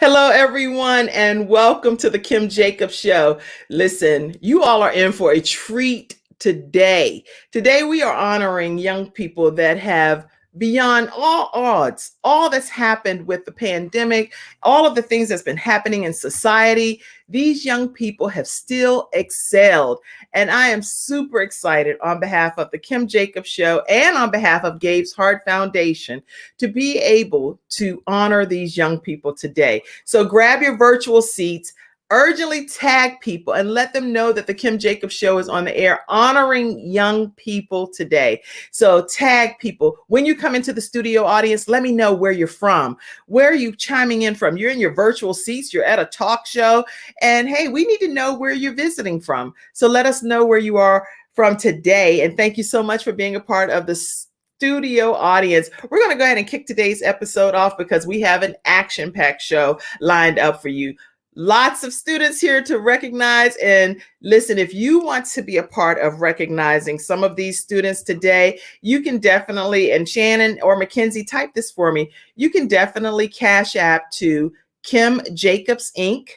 Hello, everyone, and welcome to the Kim Jacobs Show. Listen, you all are in for a treat today. Today, we are honoring young people that have, beyond all odds, all that's happened with the pandemic, all of the things that's been happening in society. These young people have still excelled. And I am super excited on behalf of the Kim Jacobs Show and on behalf of Gabe's Heart Foundation to be able to honor these young people today. So grab your virtual seats, urgently tag people, and let them know that the Kim Jacobs Show is on the air honoring young people today. So tag people. When you come into the studio audience, let me know where you're from. Where are you chiming in from? You're in your virtual seats, you're at a talk show, and hey, we need to know where you're visiting from. So let us know where you are from today. And thank you so much for being a part of the studio audience. We're going to go ahead and kick today's episode off because we have an action-packed show lined up for you. Lots of students here to recognize. And listen, if you want to be a part of recognizing some of these students today, you can definitely, and Shannon or Mackenzie, type this for me. You can definitely cash app to Kim Jacobs Inc.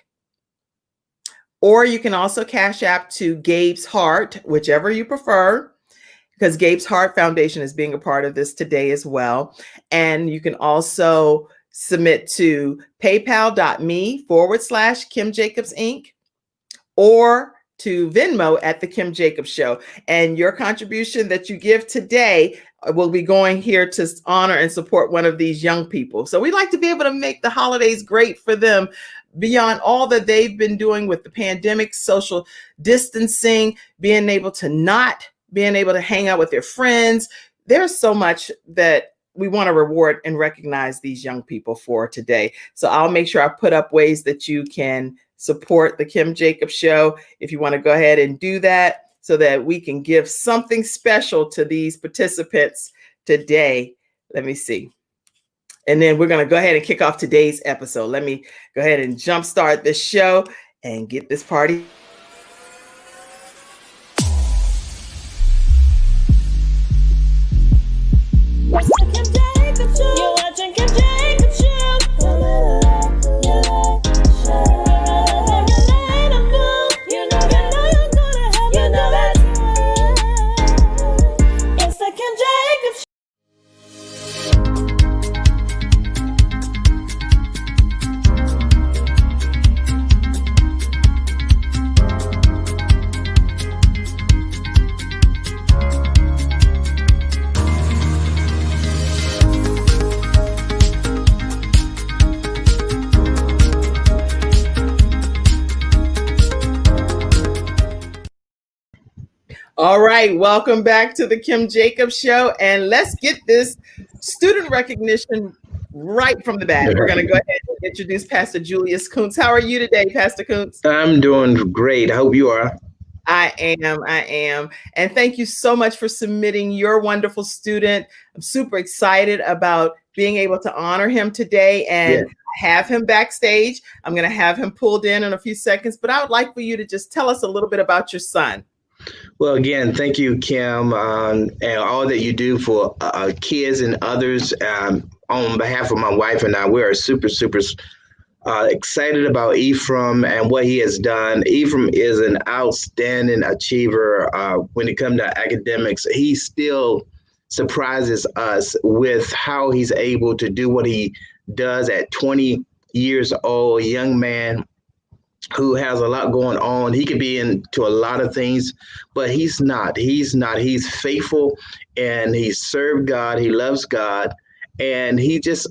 Or you can also cash app to Gabe's Heart, whichever you prefer, because Gabe's Heart Foundation is being a part of this today as well. And you can also submit to paypal.me/Kim Jacobs Inc. or to Venmo at the Kim Jacobs Show. And your contribution that you give today will be going here to honor and support one of these young people. So we'd like to be able to make the holidays great for them beyond all that they've been doing with the pandemic, social distancing, being able to hang out with their friends. There's so much that we want to reward and recognize these young people for today. So I'll make sure I put up ways that you can support the Kim Jacobs Show if you want to go ahead and do that so that we can give something special to these participants today. Let me see. And then we're going to go ahead and kick off today's episode. Let me go ahead and jumpstart this show and get this party. You're watching Kim Jacobs Show. You know that. It's the Kim Jacobs Show. All right, welcome back to the Kim Jacobs Show, and let's get this student recognition right from the bat. We're going to go ahead and introduce Pastor Julius Coons. How are you today, Pastor Coons? I'm doing great. I hope you are. I am. And thank you so much for submitting your wonderful student. I'm super excited about being able to honor him today and have him backstage. I'm going to have him pulled in a few seconds, but I would like for you to just tell us a little bit about your son. Well, again, thank you, Kim, and all that you do for kids and others. On behalf of my wife and I, we are super excited about Ephraim and what he has done. Ephraim is an outstanding achiever when it comes to academics. He still surprises us with how he's able to do what he does at 20 years old, a young man who has a lot going on. He could be into a lot of things, but he's not. He's faithful, and he served God. He loves God, and he just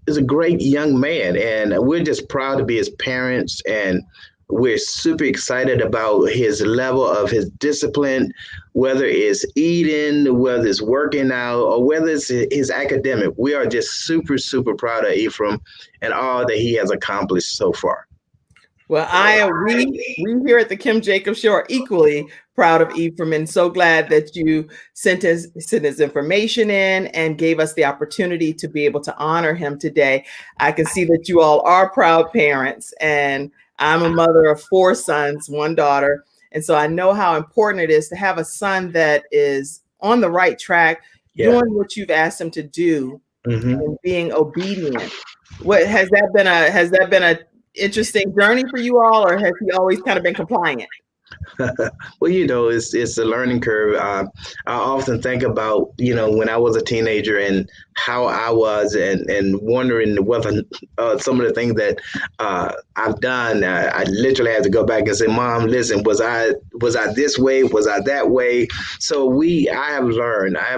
is a great young man. And we're just proud to be his parents, and we're super excited about his level of his discipline, whether it's eating, whether it's working out, or whether it's his academic. We are just super proud of Ephraim and all that he has accomplished so far. Well, we here at the Kim Jacobs Show are equally proud of Ephraim, and so glad that you sent his information in and gave us the opportunity to be able to honor him today. I can see that you all are proud parents, and I'm a mother of 4 sons, 1 daughter, and so I know how important it is to have a son that is on the right track, doing what you've asked him to do, and being obedient. What has that been a interesting journey for you all, or has he always kind of been compliant? Well, it's a learning curve. I often think about, when I was a teenager and how I was, and wondering whether some of the things that I've done, I literally had to go back and say, "Mom, listen, was I this way? Was I that way?" So I have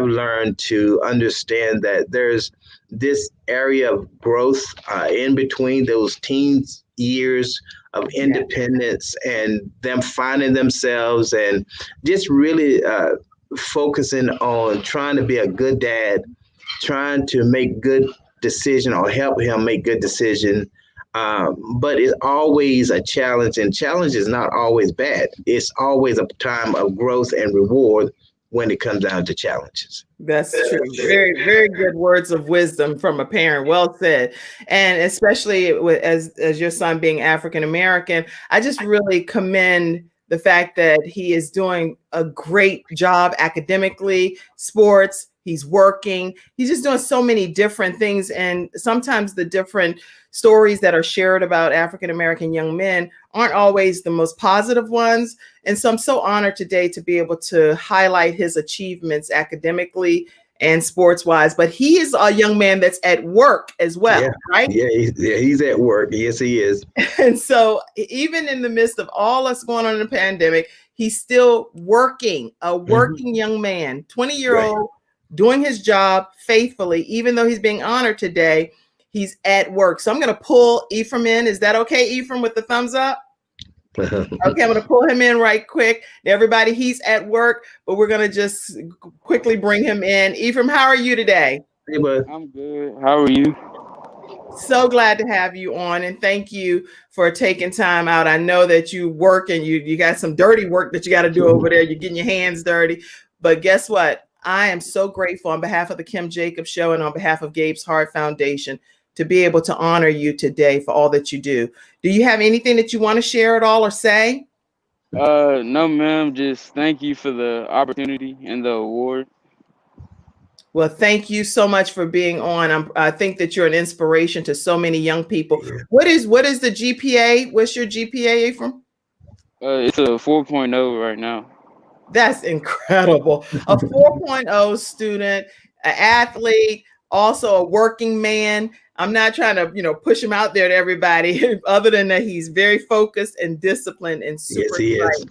learned to understand that there's this area of growth in between those teens years of Yeah. independence and them finding themselves, and just really focusing on trying to be a good dad, trying to make good decision or help him make good decision. But it's always a challenge, and challenge is not always bad. It's always a time of growth and reward when it comes down to challenges. That's true. Very, very good words of wisdom from a parent. Well said. And especially as your son being African American, I just really commend the fact that he is doing a great job academically, sports, he's working, he's just doing so many different things. And sometimes the different stories that are shared about African American young men aren't always the most positive ones. And so I'm so honored today to be able to highlight his achievements academically and sports wise. But he is a young man that's at work as well, Yeah, right? he's at work. Yes, he is. And so even in the midst of all that's going on in the pandemic, he's still working, a working young man, 20-year-old, doing his job faithfully, even though he's being honored today. He's at work. So I'm going to pull Ephraim in. Is that okay, Ephraim, with the thumbs up? Okay, I'm going to pull him in right quick. Everybody, he's at work, but we're going to just quickly bring him in. Ephraim, how are you today? Hey, bud. I'm good. How are you? So glad to have you on, and thank you for taking time out. I know that you work and you got some dirty work that you got to do over there. You're getting your hands dirty, but guess what? I am so grateful on behalf of the Kim Jacobs Show and on behalf of Gabe's Heart Foundation to be able to honor you today for all that you do. Do you have anything that you want to share at all or say? No, ma'am. Just thank you for the opportunity and the award. Well, thank you so much for being on. I think that you're an inspiration to so many young people. What is the GPA? What's your GPA, Ephraim? It's a 4.0 right now. That's incredible. A 4.0 student, an athlete, also a working man. I'm not trying to, push him out there to everybody, other than that he's very focused and disciplined and super Yes, he is.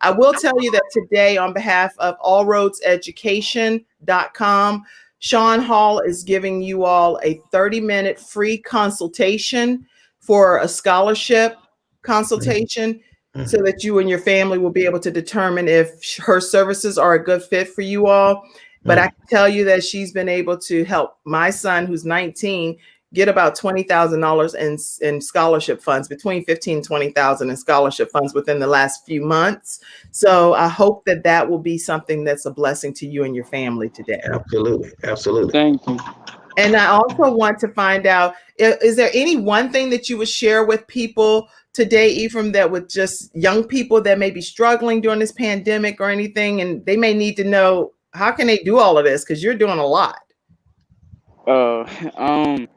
I will tell you that today, on behalf of allroadseducation.com, Sean Hall is giving you all a 30-minute free consultation for a scholarship consultation, so that you and your family will be able to determine if her services are a good fit for you all. But I can tell you that she's been able to help my son, who's 19, get about $20,000 in scholarship funds, between 15 and 20,000 in scholarship funds within the last few months. So I hope that will be something that's a blessing to you and your family today. Absolutely. Absolutely. Thank you. And I also want to find out, is there any one thing that you would share with people today, Ephraim, that with just young people that may be struggling during this pandemic or anything, and they may need to know, how can they do all of this? Because you're doing a lot. I'm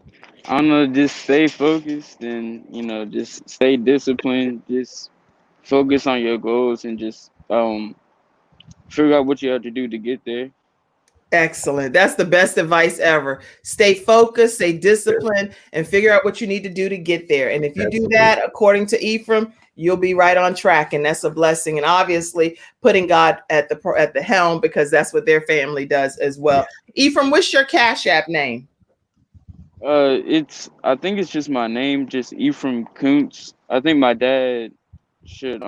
gonna just stay focused and just stay disciplined. Just focus on your goals and just figure out what you have to do to get there. Excellent. That's the best advice ever. Stay focused, stay disciplined, and figure out what you need to do to get there. And if you do that, according to Ephraim, you'll be right on track, and that's a blessing. And obviously, putting God at the helm, because that's what their family does as well. Ephraim, what's your Cash App name? I think it's just my name, just Ephraim Coons. I think my dad knows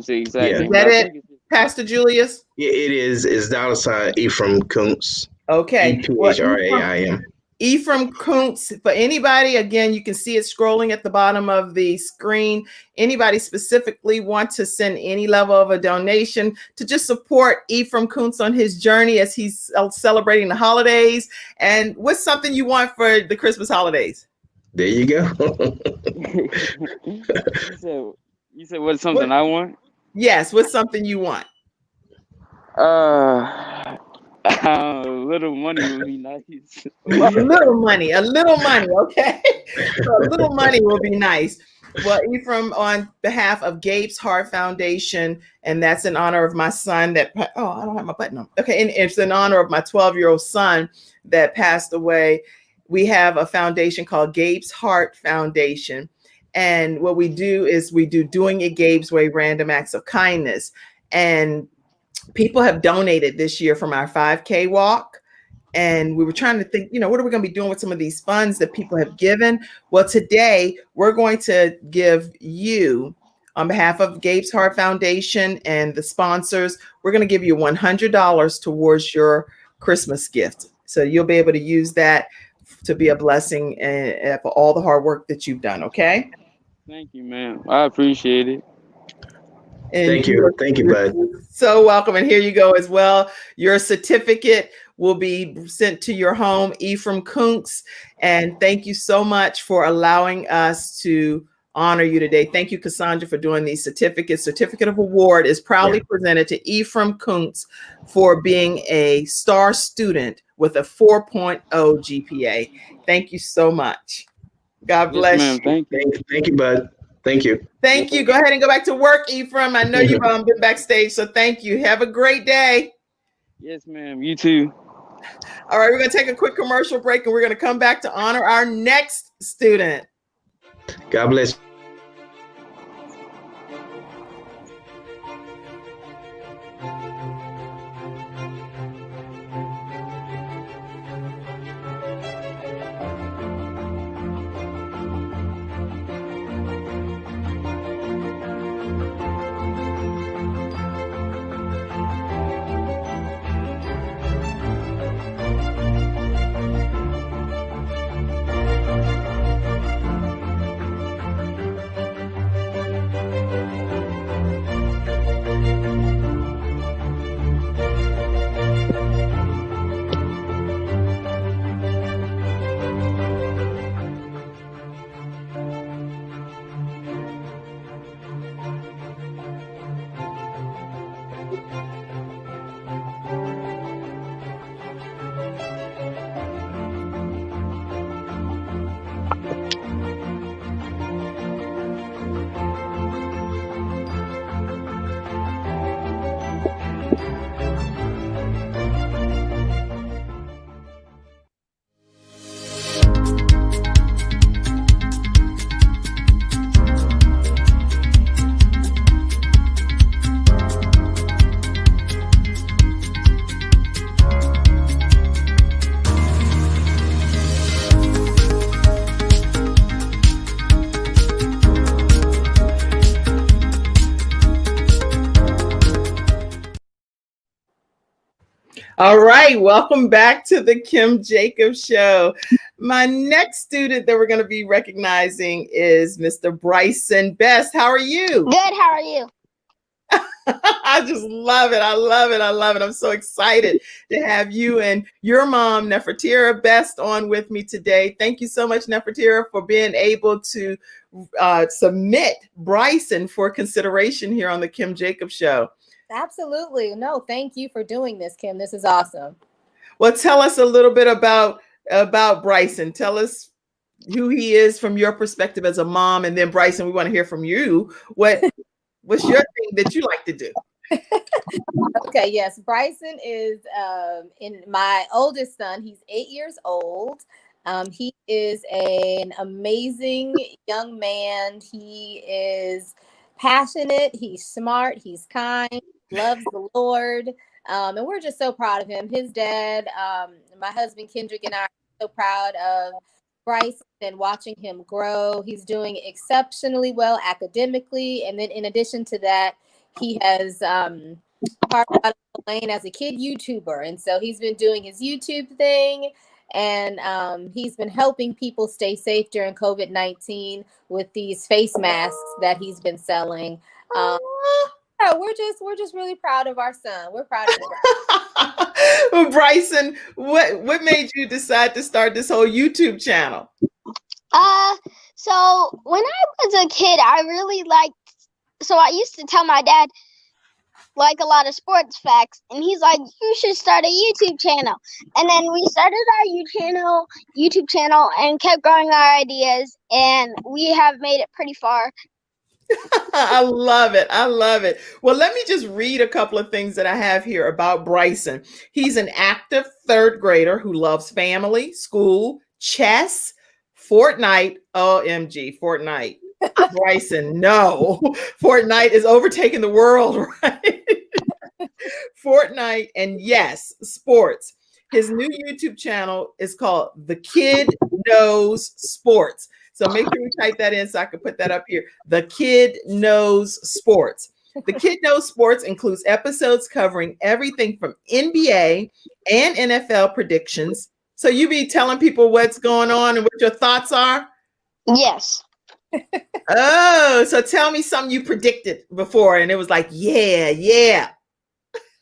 the exact Yeah. name. Is that but I it, think it's just, Pastor Julius? Yeah, it is. It's $ Ephraim Coons. Okay. Well, EPHRAIM. Ephraim Kuntz, for anybody, again, you can see it scrolling at the bottom of the screen. Anybody specifically want to send any level of a donation to just support Ephraim Kuntz on his journey as he's celebrating the holidays? And what's something you want for the Christmas holidays? There you go. you said what's something I want? Yes, what's something you want? I Little money would be nice. A little money, okay? So a little money will be nice. Well, Ephraim, on behalf of Gabe's Heart Foundation, and that's in honor of my son that, oh, I don't have my button on. Okay, and it's in honor of my 12-year-old son that passed away. We have a foundation called Gabe's Heart Foundation. And what we do is we do Doing It Gabe's Way, random acts of kindness. And people have donated this year from our 5K walk. And we were trying to think, what are we going to be doing with some of these funds that people have given? Well, today we're going to give you, on behalf of Gabe's Heart Foundation and the sponsors, we're going to give you $100 towards your Christmas gift. So you'll be able to use that to be a blessing for all the hard work that you've done. Okay. Thank you, ma'am. I appreciate it. And Thank you, bud. So welcome. And here you go as well. Your certificate will be sent to your home, Ephraim Coons. And thank you so much for allowing us to honor you today. Thank you, Cassandra, for doing these certificates. Certificate of award is proudly presented to Ephraim Coons for being a star student with a 4.0 GPA. Thank you so much. God bless you. Thank you. Thank you, bud. Thank you. Thank you. Go ahead and go back to work, Ephraim. I know you've been backstage, so thank you. Have a great day. Yes, ma'am. You too. All right, we're going to take a quick commercial break, and we're going to come back to honor our next student. God bless. All right, welcome back to the Kim Jacobs Show. My next student that we're going to be recognizing is Mr. Bryson Best. How are you? Good, how are you? I just love it. I love it. I love it. I'm so excited to have you and your mom, Nefertira Best, on with me today. Thank you so much, Nefertira, for being able to submit Bryson for consideration here on the Kim Jacobs Show. Absolutely. No, thank you for doing this, Kim. This is awesome. Well, tell us a little bit about Bryson. Tell us who he is from your perspective as a mom, and then Bryson, we want to hear from you. What's your thing that you like to do? Okay, yes. Bryson is in my oldest son. He's 8 years old. He is an amazing young man. He is passionate. He's smart. He's kind. Loves the Lord. And we're just so proud of him. His dad, my husband Kendrick, and I are so proud of Bryson and watching him grow. He's doing exceptionally well academically. And then in addition to that, he has carved out a lane as a kid YouTuber. And so he's been doing his YouTube thing. And he's been helping people stay safe during COVID-19 with these face masks that he's been selling. Yeah, we're just really proud of our son. We're proud of him. Well, Bryson, what made you decide to start this whole YouTube channel? So when I was a kid, I really liked, so I used to tell my dad, like a lot of sports facts, and he's like, you should start a YouTube channel. And then we started our YouTube channel and kept growing our ideas, and we have made it pretty far. I love it. I love it. Well, let me just read a couple of things that I have here about Bryson. He's an active third grader who loves family, school, chess, Fortnite. OMG, Fortnite. Bryson, no. Fortnite is overtaking the world, right? Fortnite and yes, sports. His new YouTube channel is called The Kid Knows Sports. So make sure you type that in so I can put that up here. The Kid Knows Sports. The Kid Knows Sports includes episodes covering everything from NBA and NFL predictions. So you be telling people what's going on and what your thoughts are? Yes. Oh, so tell me something you predicted before and it was like, yeah.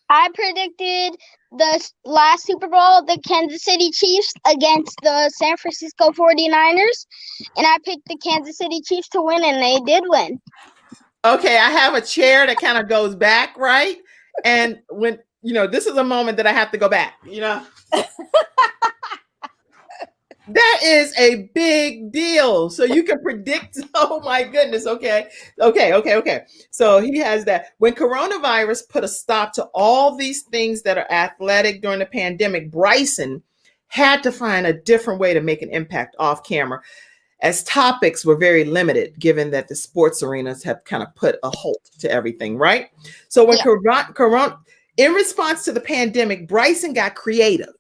I predicted the last Super Bowl, the Kansas City Chiefs against the San Francisco 49ers. And I picked the Kansas City Chiefs to win, and they did win. Okay, I have a chair that kind of goes back, right? And when, this is a moment that I have to go back, That is a big deal. So you can predict, oh my goodness, okay. So he has that. When coronavirus put a stop to all these things that are athletic during the pandemic, Bryson had to find a different way to make an impact off camera, as topics were very limited, given that the sports arenas have kind of put a halt to everything, right? So when in response to the pandemic, Bryson got creative.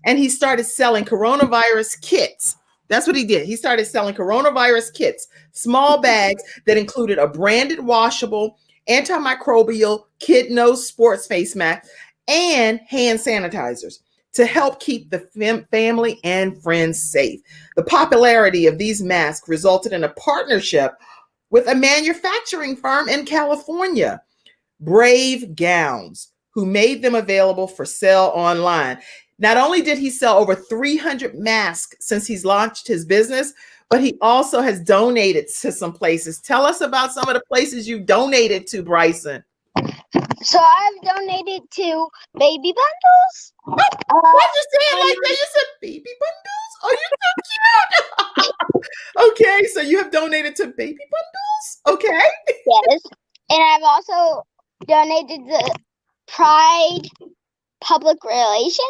And he started selling coronavirus kits. That's what he did. He started selling coronavirus kits, small bags that included a branded washable, antimicrobial, Kid Knows Sports face mask, and hand sanitizers to help keep the family and friends safe. The popularity of these masks resulted in a partnership with a manufacturing firm in California, Brave Gowns, who made them available for sale online. Not only did he sell over 300 masks since he's launched his business, but he also has donated to some places. Tell us about some of the places you donated to, Bryson. So I've donated to baby bundles. Why'd you say it like that? You said baby bundles? Oh, you're so cute. Okay, so you have donated to baby bundles? Okay. Yes. And I've also donated the Pride Public Relations.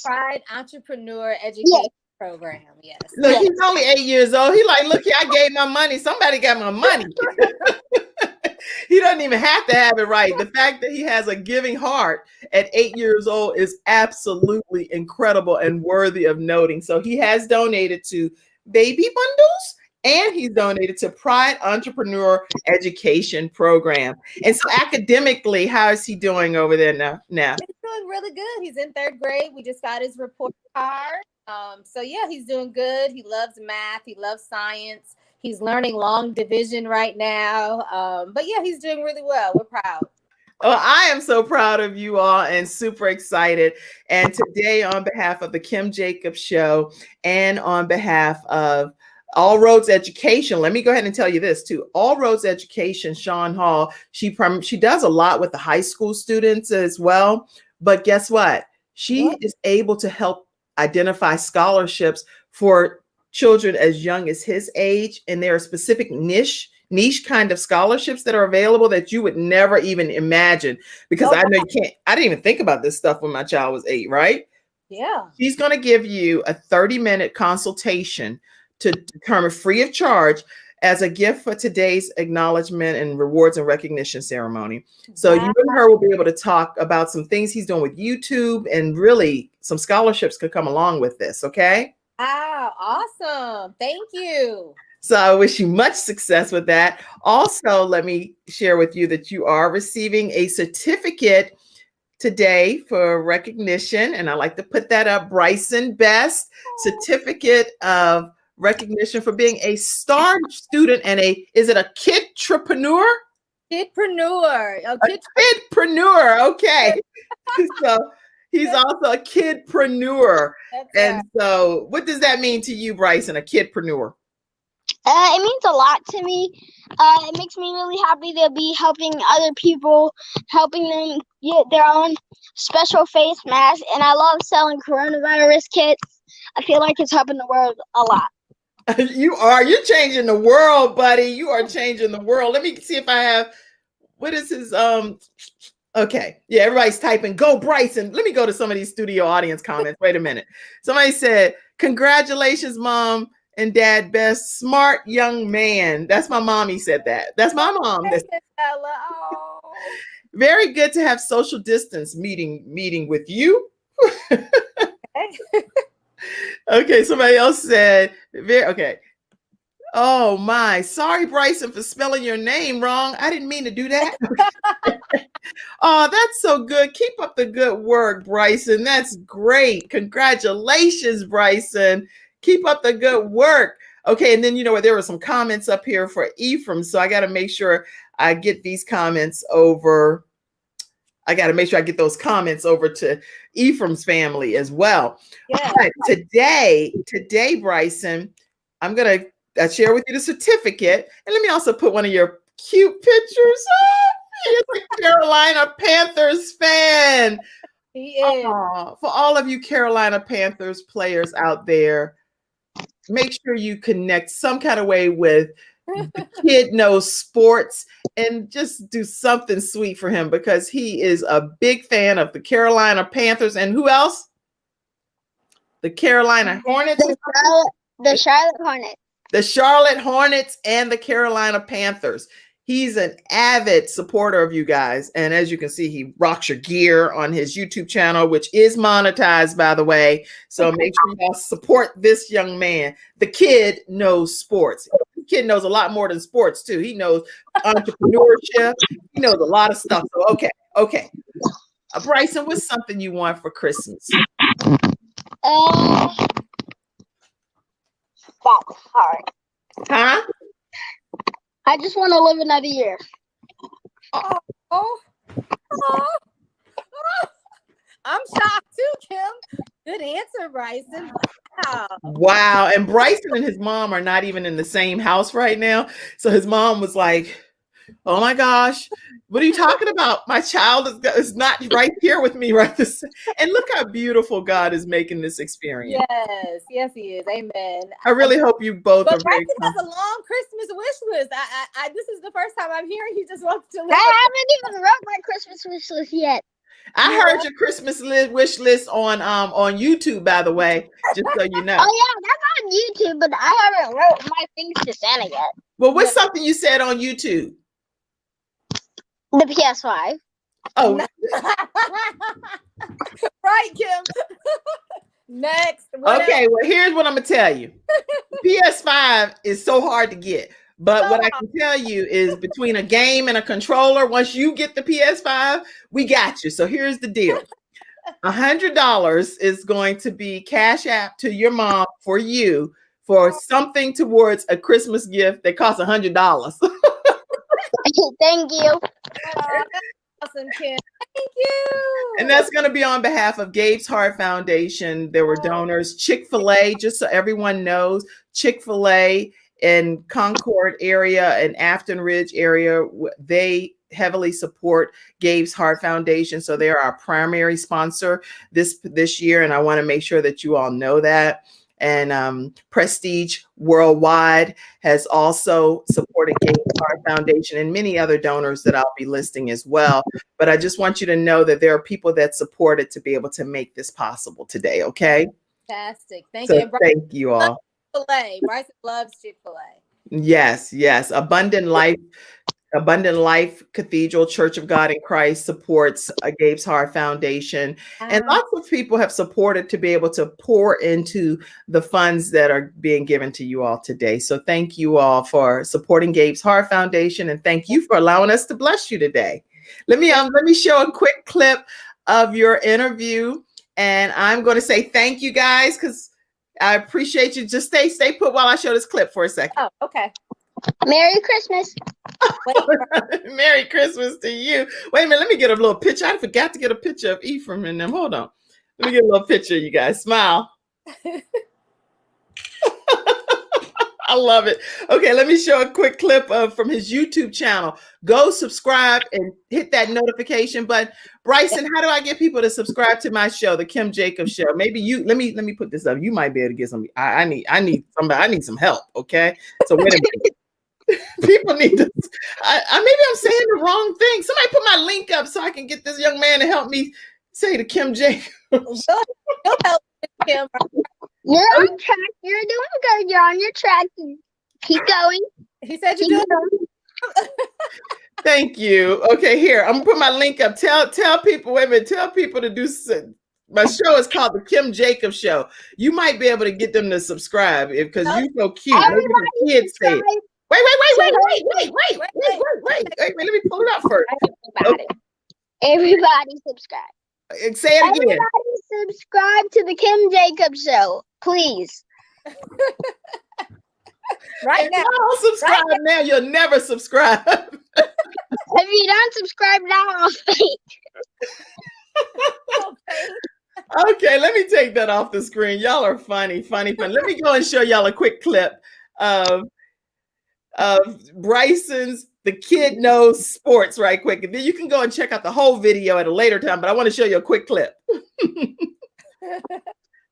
Pride Entrepreneur Education Program. Yes. Look, he's only 8 years old. He like, look here, I gave my money. Somebody got my money. He doesn't even have to have it right. The fact that he has a giving heart at 8 years old is absolutely incredible and worthy of noting. So he has donated to Baby Bundles and he's donated to Pride Entrepreneur Education Program. And so academically, how is he doing over there now? He's doing really good. He's in third grade. We just got his report card. So yeah, he's doing good. He loves math. He loves science. He's learning long division right now. But yeah, he's doing really well. We're proud. Well, I am so proud of you all and super excited. And today, on behalf of the Kim Jacobs Show and on behalf of All Roads Education, let me go ahead and tell you this too. All Roads Education, Sean Hall, she does a lot with the high school students as well. But guess what? She is able to help identify scholarships for children as young as his age. And there are specific niche kind of scholarships that are available that you would never even imagine, because I know I didn't even think about this stuff when my child was 8, right? Yeah. She's going to give you a 30-minute consultation to determine free of charge as a gift for today's acknowledgement and rewards and recognition ceremony. So you and her will be able to talk about some things he's doing with YouTube, and really some scholarships could come along with this. Okay. Wow. Awesome. Thank you. So I wish you much success with that. Also, let me share with you that you are receiving a certificate today for recognition. And I like to put that up, Bryson Best Certificate of Recognition for being a star student and is it a kidtrepreneur? Kidpreneur. A kidpreneur. Okay. So he's also a kidpreneur. And so what does that mean to you, Bryson, a kidpreneur? It means a lot to me. It makes me really happy to be helping other people, helping them get their own special face mask. And I love selling coronavirus kits. I feel like it's helping the world a lot. You're changing the world, buddy. You are changing the world. Let me see if I have, what is his, okay. Yeah, everybody's typing, go Bryson. Let me go to some of these studio audience comments. Wait a minute. Somebody said, congratulations, Mom and Dad, best smart young man. That's my mommy said that. That's my mom. Hello. Very good to have social distance meeting with you. Okay, somebody else said, okay. Oh my, sorry, Bryson, for spelling your name wrong. I didn't mean to do that. Oh, that's so good. Keep up the good work, Bryson. That's great. Congratulations, Bryson. Keep up the good work. Okay, and then you know what? There were some comments up here for Ephraim, so I got to make sure I get these comments over. I got to make sure I get those comments over to Ephraim's family as well. Yeah. But today, Bryson, I'm going to share with you the certificate. And let me also put one of your cute pictures. Oh, he is a Carolina Panthers fan. He is. For all of you Carolina Panthers players out there, make sure you connect some kind of way with the kid knows sports and just do something sweet for him because he is a big fan of the Carolina Panthers. And who else? The Carolina Hornets. The Charlotte Hornets. The Charlotte Hornets and the Carolina Panthers. He's an avid supporter of you guys. And as you can see, he rocks your gear on his YouTube channel, which is monetized, by the way. So make sure y'all support this young man. The kid knows sports. The kid knows a lot more than sports, too. He knows entrepreneurship. He knows a lot of stuff. So, okay. Bryson, what's something you want for Christmas? That's hard. Huh? I just want to live another year. Oh. I'm shocked too, Kim. Good answer, Bryson. Wow. And Bryson and his mom are not even in the same house right now. So his mom was like, oh my gosh, what are you talking about? My child is not right here with me right this. And look how beautiful God is making this experience. Yes, he is. Amen. I really hope you both are very Bryson has a long Christmas wish list. I this is the first time I'm hearing he just wants to live. I haven't even wrote my Christmas wish list yet. I heard your Christmas wish list on YouTube, by the way, just so you know. Oh yeah, that's on YouTube, but I haven't wrote my things to Santa yet. Well, what's something you said on YouTube? The PS5. Oh, right, Kim. Next. Okay, well, here's what I'm gonna tell you. PS5 is so hard to get, but what I can tell you is between a game and a controller, once you get the PS5, we got you. So here's the deal. $100 is going to be Cash App to your mom for you for something towards a Christmas gift that costs $100. Thank you. Awesome, Kim. Thank you. And that's going to be on behalf of Gabe's Heart Foundation. There were donors. Chick-fil-A, just so everyone knows, Chick-fil-A in Concord area and Afton Ridge area, they heavily support Gabe's Heart Foundation. So they're our primary sponsor this year. And I want to make sure that you all know that. And Prestige Worldwide has also supported Gabe's Heart Foundation and many other donors that I'll be listing as well. But I just want you to know that there are people that support it to be able to make this possible today. Okay. Fantastic. Thank So you. thank you all. Chick-fil-A. Bryson loves Chick-fil-A. Yes. Abundant Life Cathedral Church of God in Christ supports Gabe's Heart Foundation. And lots of people have supported to be able to pour into the funds that are being given to you all today. So thank you all for supporting Gabe's Heart Foundation. And thank you for allowing us to bless you today. Let me show a quick clip of your interview. And I'm going to say thank you guys because I appreciate you. Just stay put while I show this clip for a second. Oh, okay. Merry Christmas. Merry Christmas to you. Wait a minute. Let me get a little picture. I forgot to get a picture of Ephraim and them. Hold on. Let me get a little picture, you guys. Smile. I love it. Okay, let me show a quick clip of from his YouTube channel. Go subscribe and hit that notification button. Bryson, how do I get people to subscribe to my show, the Kim Jacobs Show? Maybe you let me put this up. You might be able to get some. I need somebody. I need some help. Okay, so wait a minute. People need to. Maybe I'm saying the wrong thing. Somebody put my link up so I can get this young man to help me say the Kim Jacobs. You'll help Kim. You're on track. You're doing good. You're on your track. Keep going. He said you Keep do. going. Thank you. Okay, here I'm gonna put my link up. Tell people. Wait a minute. Tell people to do. My show is called the Kim Jacobs Show. You might be able to get them to subscribe because you're so cute. Maybe the kids say it. Wait. Let me pull it up first. Everybody subscribe. Say it again. Everybody subscribe to the Kim Jacobs Show, please. Right now. Don't subscribe now. You'll never subscribe. If you don't subscribe now, I'll fake. Okay, let me take that off the screen. Y'all are funny. Let me go and show y'all a quick clip of Bryson's The Kid Knows Sports right quick. And then you can go and check out the whole video at a later time, but I want to show you a quick clip.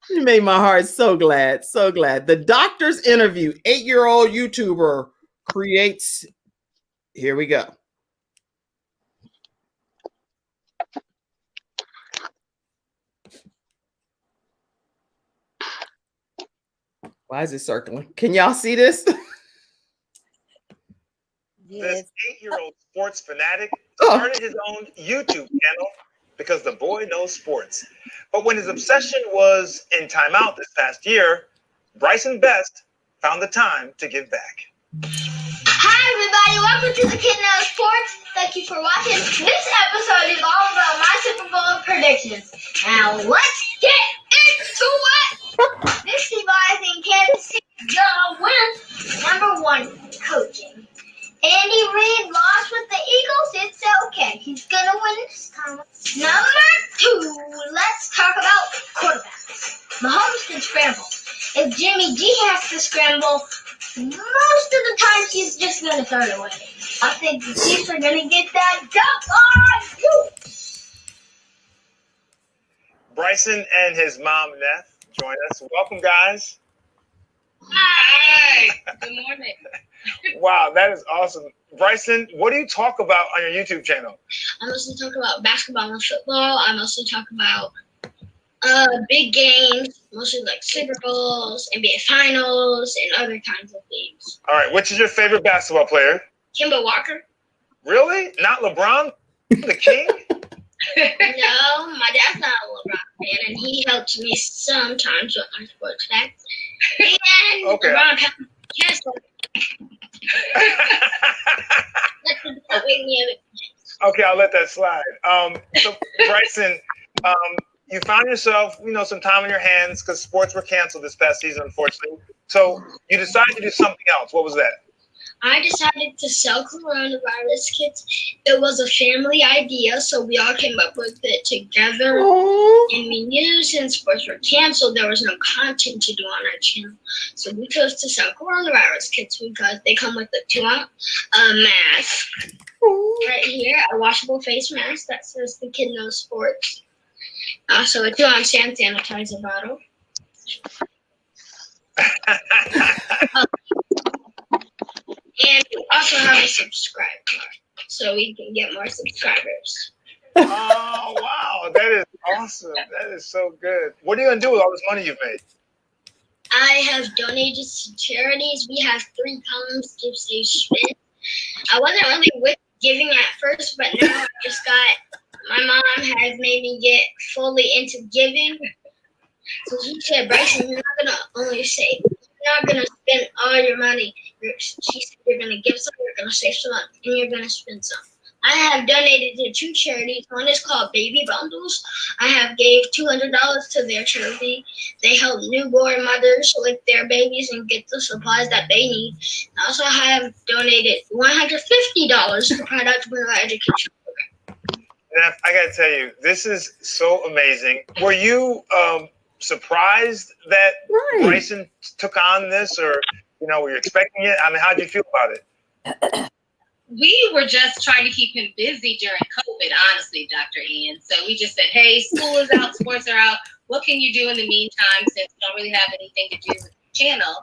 You made my heart so glad. The doctor's interview, 8-year-old YouTuber creates. Here we go. Why is it circling? Can y'all see this? Yes. This 8-year-old sports fanatic started his own YouTube channel because the boy knows sports. But when his obsession was in timeout this past year, Bryson Best found the time to give back. Hi, everybody. Welcome to the Kid Knows Sports. Thank you for watching. This episode is all about my Super Bowl predictions. Now, let's get into it. This device in Kansas City gonna win. Number 1, coaching. Andy Reid lost with the Eagles. It's okay. He's gonna win this time. Number 2, let's talk about quarterbacks. Mahomes can scramble. If Jimmy G has to scramble, most of the time he's just gonna throw it away. I think the Chiefs are gonna get that done. Bryson and his mom, Neth, join us. Welcome, guys. Hi. Good morning. Wow, that is awesome. Bryson, what do you talk about on your YouTube channel? I mostly talk about basketball and football. I mostly talk about big games, mostly like Super Bowls, NBA Finals, and other kinds of games. All right, which is your favorite basketball player? Kemba Walker. Really? Not LeBron, the king? No, my dad's not a LeBron fan, and he helps me sometimes with my sports facts. And Okay. LeBron yes. Okay, I'll let that slide. So Bryson, you found yourself, some time on your hands because sports were canceled this past season, unfortunately. So you decided to do something else. What was that? I decided to sell coronavirus kits. It was a family idea, so we all came up with it together. And we knew since sports were canceled, there was no content to do on our channel. So we chose to sell coronavirus kits because they come with a 2-ounce mask. Right here, a washable face mask that says the Kid Knows Sports. Also a 2-ounce hand sanitizer bottle. And we also have a subscribe card, so we can get more subscribers. Oh, wow. That is awesome. That is so good. What are you going to do with all this money you've made? I have donated to charities. We have 3 columns, Give, Save, Spend. I wasn't really with giving at first, but now I just my mom has made me get fully into giving. So she said, Bryson, you're not going to only save. You're not going to spend all your money. She said you're going to give some, you're going to save some, and you're going to spend some. I have donated to 2 charities. One is called Baby Bundles. I have gave $200 to their charity. They help newborn mothers with their babies and get the supplies that they need. I also have donated $150 to Product Rural Education Program. Nef, I got to tell you, this is so amazing. Were you surprised that Bryson took on this, or You know, were you expecting it? I mean, how did you feel about it? We were just trying to keep him busy during COVID, honestly, Dr. Ian. So we just said, hey, school is out, sports are out. What can you do in the meantime since you don't really have anything to do with the channel?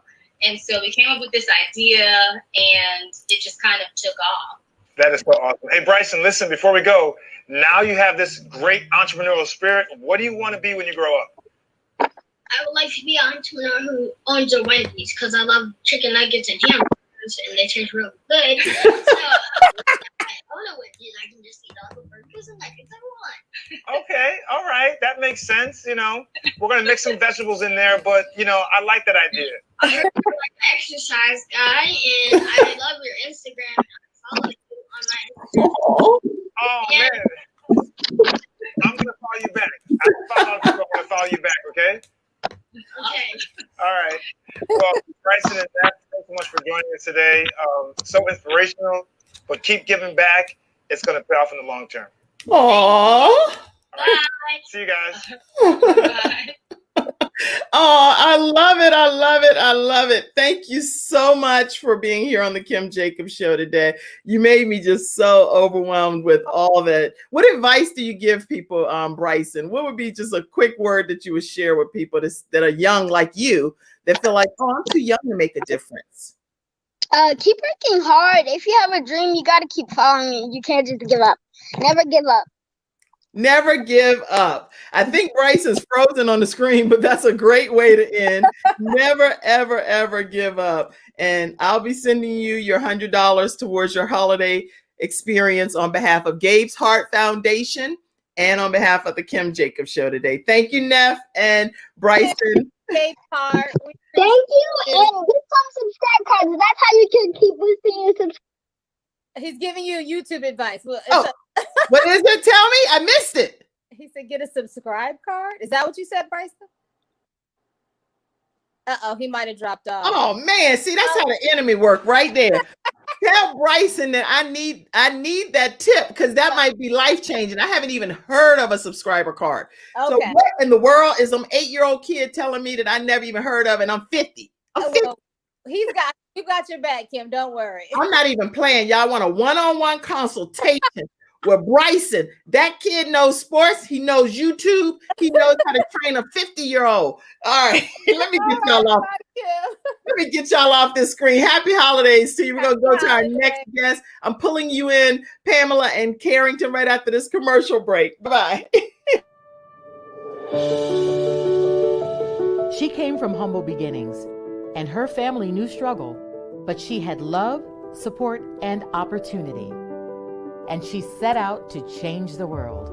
And so we came up with this idea, and it just kind of took off. That is so awesome. Hey, Bryson, listen, before we go, now you have this great entrepreneurial spirit. What do you want to be when you grow up? I would like to be an entrepreneur who owns a Wendy's because I love chicken nuggets and hamburgers and they taste real good. So I own a Wendy's. I can just eat all the burgers and nuggets I want. Okay, all right. That makes sense. You know, we're going to mix some vegetables in there, but, you know, I like that idea. I heard you're like an exercise guy and I love your Instagram. I follow you on my Instagram. Oh, man. I'm going to follow you back. I'm going to follow you back, okay? Okay. All right. Well, Bryson and Nat, thanks so much for joining us today. So inspirational, but keep giving back. It's going to pay off in the long term. Aww. All right. See you guys. Bye. Oh, I love it. I love it. I love it. Thank you so much for being here on the Kim Jacobs Show today. You made me just so overwhelmed with all that. What advice do you give people, Bryson? What would be just a quick word that you would share with people that are young like you that feel like, oh, I'm too young to make a difference? Keep working hard. If you have a dream, you got to keep following it. You can't just give up. Never give up. Never give up. I think Bryson's frozen on the screen, but that's a great way to end. Never, ever, ever give up. And I'll be sending you your $100 towards your holiday experience on behalf of Gabe's Heart Foundation and on behalf of the Kim Jacobs Show today. Thank you, Neff and Bryson. Gabe's Heart. Thank you. And get some subscribe cards. That's how you can keep boosting your subscribe. He's giving you YouTube advice. Well, What is it? Tell me. I missed it. he said get a subscribe card. Is that what you said, Bryson? Uh-oh, he might have dropped off. Oh man, see, that's how the enemy work right there. Tell Bryson that I need that tip because that might be life changing. I haven't even heard of a subscriber card. Okay. So what in the world is some 8-year-old kid telling me that I never even heard of, and I'm 50? I'm 50. Well, you got your back, Kim. Don't worry. I'm not even playing. Y'all want a one-on-one consultation with Bryson. That kid knows sports. He knows YouTube. He knows how to train a 50-year-old. All right. Let me get y'all off. Let me get y'all off this screen. Happy holidays to you. We're going to go to our next guest. I'm pulling you in, Pamela and Carrington, right after this commercial break. Bye. She came from humble beginnings, and her family knew struggle, but she had love, support, and opportunity. And she set out to change the world.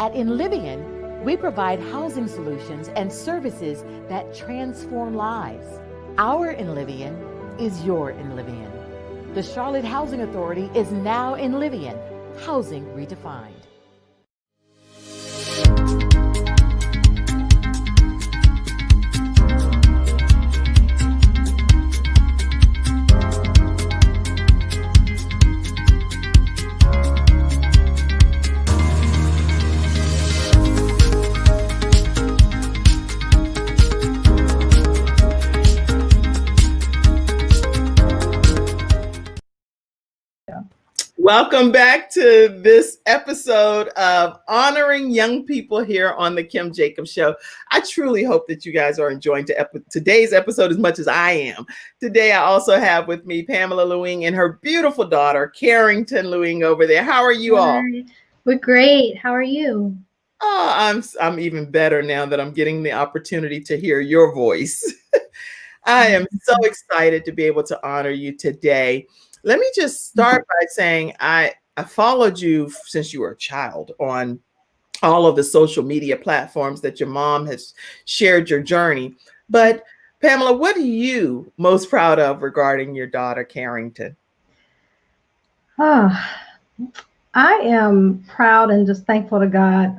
At Inlivian, we provide housing solutions and services that transform lives. Our Inlivian is your Inlivian. The Charlotte Housing Authority is now Inlivian, housing redefined. Welcome back to this episode of Honoring Young People here on the Kim Jacobs Show. I truly hope that you guys are enjoying today's episode as much as I am. Today, I also have with me Pamela Lewing and her beautiful daughter, Carrington Lewing over there. How are you all? We're great. How are you? Oh, I'm even better now that I'm getting the opportunity to hear your voice. I am so excited to be able to honor you today. Let me just start by saying I followed you since you were a child on all of the social media platforms that your mom has shared your journey. But Pamela, what are you most proud of regarding your daughter, Carrington? I am proud and just thankful to God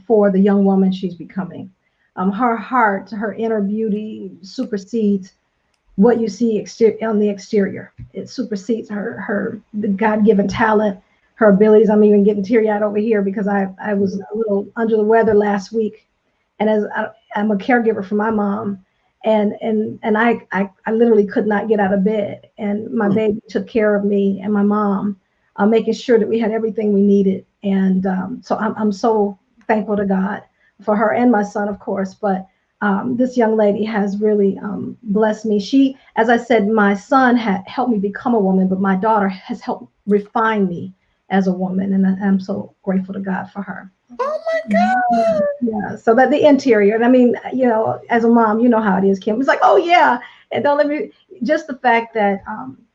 for the young woman she's becoming. Her heart, her inner beauty supersedes what you see on the exterior. It supersedes the God-given talent, her abilities. I'm even getting teary-eyed over here because I was a little under the weather last week. And as I'm a caregiver for my mom, And I literally could not get out of bed. And my baby took care of me and my mom, making sure that we had everything we needed. And so I'm so thankful to God for her and my son, of course. But this young lady has really blessed me. She, as I said, my son had helped me become a woman, but my daughter has helped refine me as a woman. And I'm so grateful to God for her. Oh my God. Yeah. So that the interior, and I mean, you know, as a mom, you know how it is, Kim. It's like, oh yeah, and don't let me. Just the fact that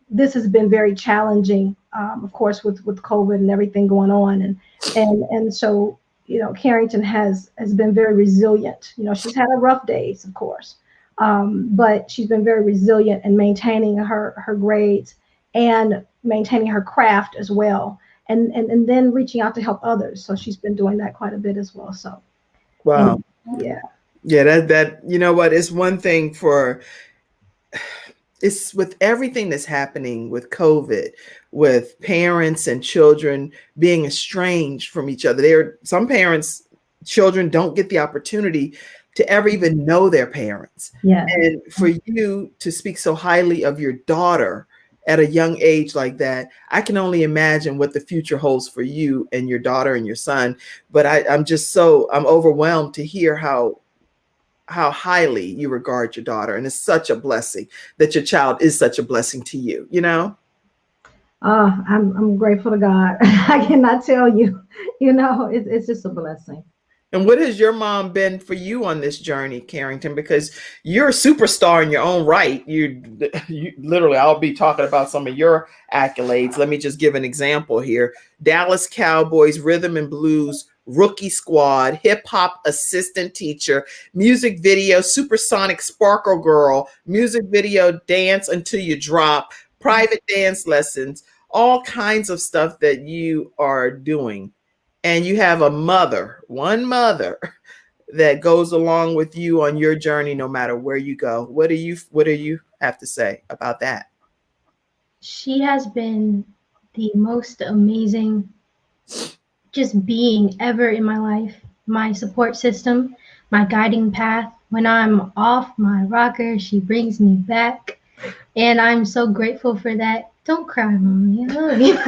this has been very challenging, of course, with COVID and everything going on, and so you know, Carrington has been very resilient. You know, she's had her rough days, of course, but she's been very resilient in maintaining her grades and maintaining her craft as well. And then reaching out to help others. So she's been doing that quite a bit as well. So, Wow. Yeah. Yeah, that you know what, it's one thing for, it's with everything that's happening with COVID, with parents and children being estranged from each other. There, some parents, children don't get the opportunity to ever even know their parents. Yeah. And for you to speak so highly of your daughter at a young age like that, I can only imagine what the future holds for you and your daughter and your son. But I'm overwhelmed to hear how highly you regard your daughter. And it's such a blessing that your child is such a blessing to you, you know? I'm grateful to God. I cannot tell you, you know, it's just a blessing. And what has your mom been for you on this journey, Carrington? Because you're a superstar in your own right. You literally, I'll be talking about some of your accolades. Let me just give an example here. Dallas Cowboys Rhythm and Blues Rookie Squad, Hip Hop Assistant Teacher, music video, Supersonic Sparkle Girl, music video, Dance Until You Drop, private dance lessons, all kinds of stuff that you are doing. And you have one mother that goes along with you on your journey, no matter where you go. What do you have to say about that? She has been the most amazing just being ever in my life, my support system, my guiding path. When I'm off my rocker, she brings me back. And I'm so grateful for that. Don't cry, Mommy. I love you.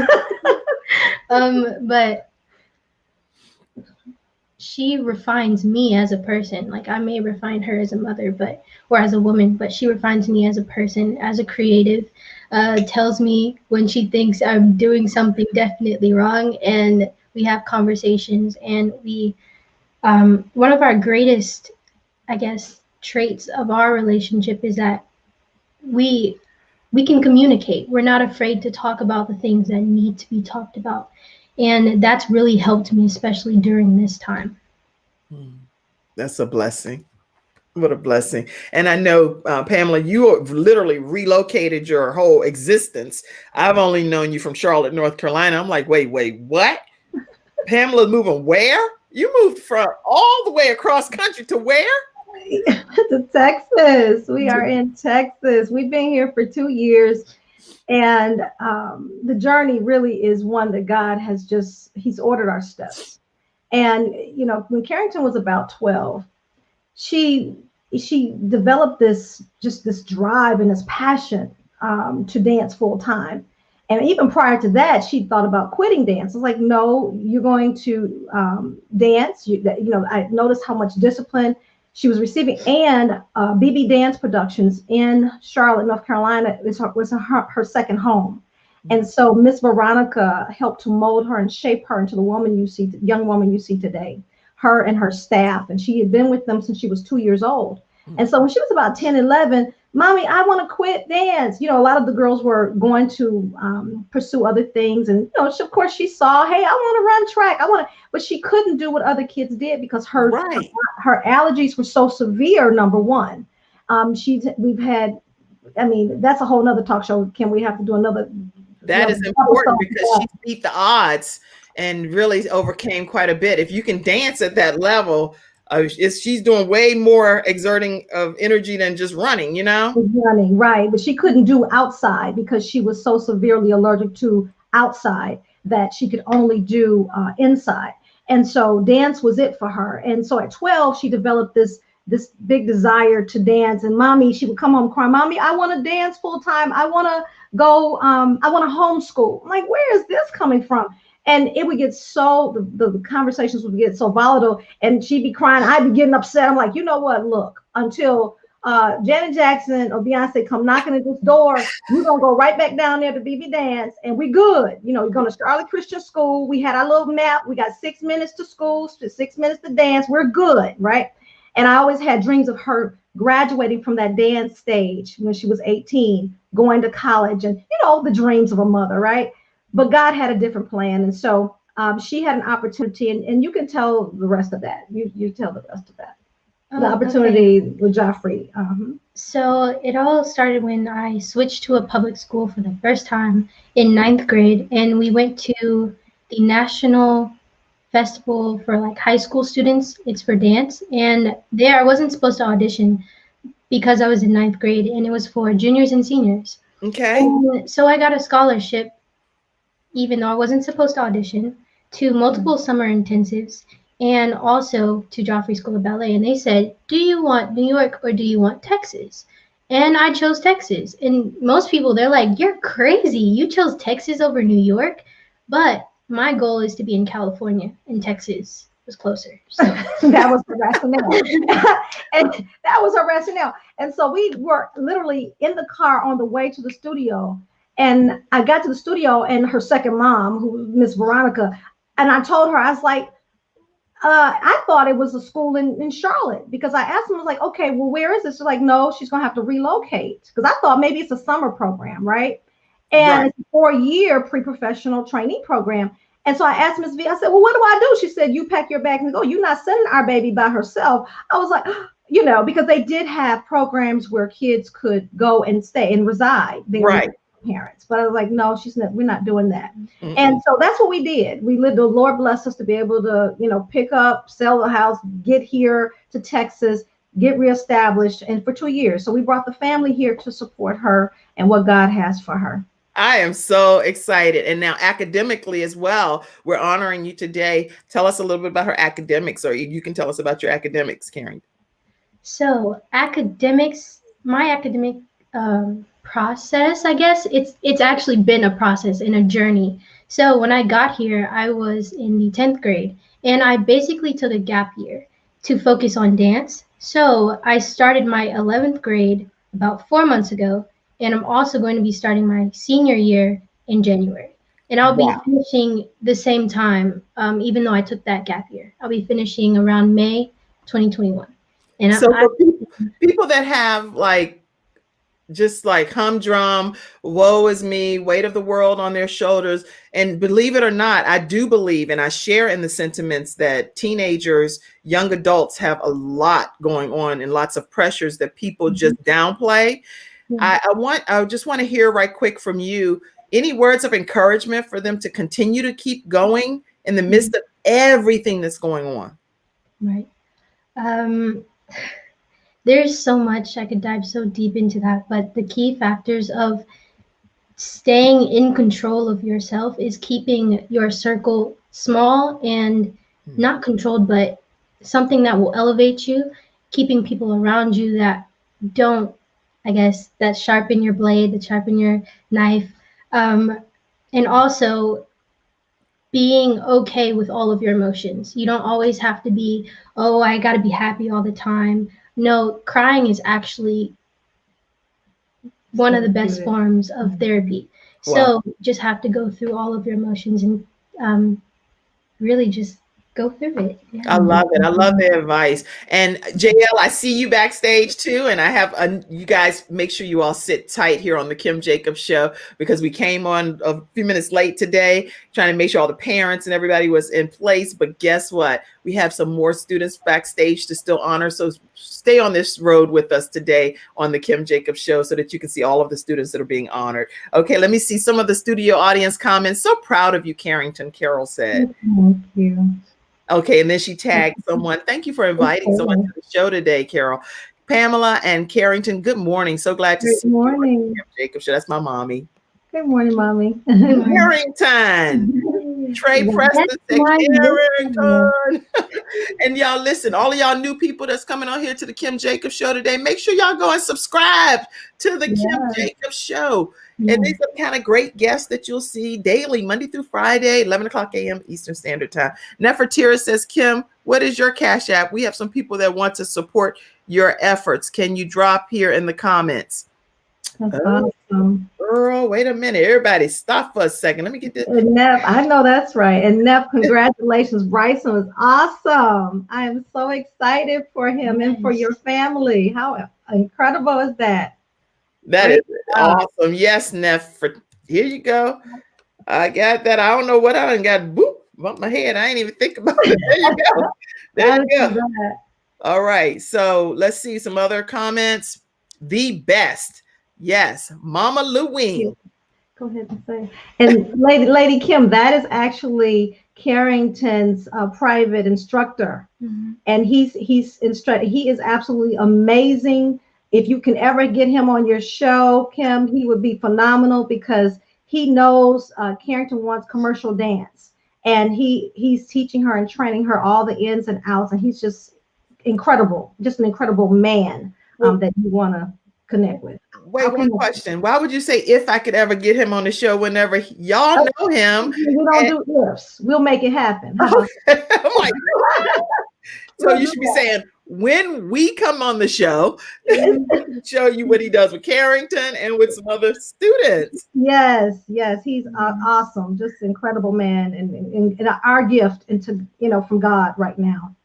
But she refines me as a person. Like, I may refine her as a mother, or as a woman, but she refines me as a person, as a creative, tells me when she thinks I'm doing something definitely wrong, and we have conversations. And one of our greatest, I guess, traits of our relationship is that we can communicate. We're not afraid to talk about the things that need to be talked about. And that's really helped me, especially during this time. That's a blessing. What a blessing. And I know, Pamela, you have literally relocated your whole existence. I've only known you from Charlotte, North Carolina. I'm like, wait, what? Pamela moving where? You moved from all the way across country to where? To Texas. We are in Texas. We've been here for 2 years. And the journey really is one that God has he's ordered our steps. And, you know, when Carrington was about 12, she developed this drive and this passion to dance full time. And even prior to that, she thought about quitting dance. I was like, no, you're going to dance. I noticed how much discipline she was receiving. And BB Dance Productions in Charlotte, North Carolina was her second home. And so Miss Veronica helped to mold her and shape her into the young woman you see today, her and her staff. And she had been with them since she was 2 years old. And so when she was about 10, 11, Mommy, I want to quit dance. You know, a lot of the girls were going to pursue other things. And, you know, of course, she saw, hey, I want to run track. But she couldn't do what other kids did because her allergies were so severe, number one. We've had, I mean, that's a whole nother talk show. Can we have to do another? That is important because she beat the odds and really overcame quite a bit. If you can dance at that level, she's doing way more exerting of energy than just running, you know? Running, right. But she couldn't do outside because she was so severely allergic to outside that she could only do inside. And so dance was it for her. And so at 12, she developed this this big desire to dance. And mommy, she would come home crying, mommy, I want to dance full time. I want to go, I want to homeschool. I'm like, where is this coming from? And it would get so, the conversations would get so volatile, and she'd be crying. I'd be getting upset. I'm like, you know what? Look, until Janet Jackson or Beyonce come knocking at this door, we're going to go right back down there to BB Dance, and we good. You know, we're going to Charlotte Christian School. We had our little map. We got 6 minutes to school, 6 minutes to dance. We're good, right? And I always had dreams of her graduating from that dance stage when she was 18, going to college, and, you know, the dreams of a mother, right? But God had a different plan. And so she had an opportunity, and you can tell the rest of that. You tell the rest of that. The opportunity with Joffrey. So it all started when I switched to a public school for the first time in 9th grade, and we went to the national festival for like high school students. It's for dance, and there I wasn't supposed to audition because I was in 9th grade, and it was for juniors and seniors. Okay. And so I got a scholarship, even though I wasn't supposed to audition, to multiple summer intensives, and also to Joffrey School of Ballet. And they said, do you want New York or do you want Texas? And I chose Texas. And most people, they're like, you're crazy. You chose Texas over New York. But my goal is to be in California, and Texas was closer. So that was the rationale. And that was her rationale. And so we were literally in the car on the way to the studio. And I got to the studio, and her second mom, who was Miss Veronica, and I told her, I was like, I thought it was a school in Charlotte, because I asked them, I was like, okay, well, where is this? She's like, no, she's going to have to relocate, because I thought maybe it's a summer program, right? And it's a 4-year pre-professional trainee program. And so I asked Miss V, I said, well, what do I do? She said, you pack your bags and go. You're not sending our baby by herself. I was like, you know, because they did have programs where kids could go and stay and reside there. Right. Parents, but I was like, no, we're not doing that. And so that's what we did. We lived, the Lord blessed us to be able to, you know, pick up, sell the house, get here to Texas, get reestablished, and for 2 years. So we brought the family here to support her and what God has for her. I am so excited. And now academically as well, we're honoring you today. Tell us a little bit about her academics, or you can tell us about your academics, Karen. So academics, my academic process, I guess it's actually been a process and a journey. So when I got here, I was in the 10th grade, and I basically took a gap year to focus on dance. So I started my 11th grade about 4 months ago, and I'm also going to be starting my senior year in January. And I'll be finishing the same time, even though I took that gap year. I'll be finishing around May 2021. And so people that have like, just like humdrum, woe is me, weight of the world on their shoulders. And believe it or not, I do believe, and I share in the sentiments that teenagers, young adults have a lot going on and lots of pressures that people just downplay. I just want to hear right quick from you, any words of encouragement for them to continue to keep going in the midst of everything that's going on? Right. There's so much, I could dive so deep into that, but the key factors of staying in control of yourself is keeping your circle small and not controlled, but something that will elevate you, keeping people around you that don't, I guess, that sharpen your blade, that sharpen your knife, and also being okay with all of your emotions. You don't always have to be, oh, I got to be happy all the time. No, crying is actually one of the best forms of therapy. So you just have to go through all of your emotions and really just go through it. Yeah. I love it. I love the advice. And JL, I see you backstage too. And I have you guys make sure you all sit tight here on the Kim Jacobs Show, because we came on a few minutes late today, trying to make sure all the parents and everybody was in place. But guess what? We have some more students backstage to still honor. So stay on this road with us today on the Kim Jacobs Show so that you can see all of the students that are being honored. Okay, let me see some of the studio audience comments. So proud of you, Carrington, Carol said. Thank you. Okay, and then she tagged someone. Thank you for inviting someone to the show today, Carol. Pamela and Carrington, good morning. So glad to see you on the Kim Jacobs Show. That's my mommy. Good morning, Mommy. Carrington. Trey Preston said Carrington. And y'all listen, all of y'all new people that's coming on here to the Kim Jacobs Show today, make sure y'all go and subscribe to the Kim Jacobs Show. And these are kind of great guests that you'll see daily, Monday through Friday, 11 o'clock a.m. Eastern Standard Time. Nefertira says, Kim, what is your Cash App? We have some people that want to support your efforts. Can you drop here in the comments? That's awesome. Girl, wait a minute. Everybody stop for a second. Let me get this. And Neff, I know that's right. And Neff, congratulations. Bryson was awesome. I am so excited for him and for your family. How incredible is that? That is awesome. Yes, Neff. Here you go. I got that. I don't know what I done got. Boop, bump my head. I ain't even think about it. There you go. There you go. All right. So let's see some other comments. The best. Yes, Mama Louine. Go ahead and say. And Lady Kim, that is actually Carrington's private instructor, and he's instructed. He is absolutely amazing. If you can ever get him on your show, Kim, he would be phenomenal because he knows Carrington wants commercial dance, and he's teaching her and training her all the ins and outs, and he's just incredible, just an incredible man that you want to connect with. Wait, one question. Why would you say if I could ever get him on the show whenever y'all know him? We don't do ifs. We'll make it happen. So you should be saying when we come on the show, show you what he does with Carrington and with some other students. Yes, he's awesome, just incredible man, and our gift from God right now.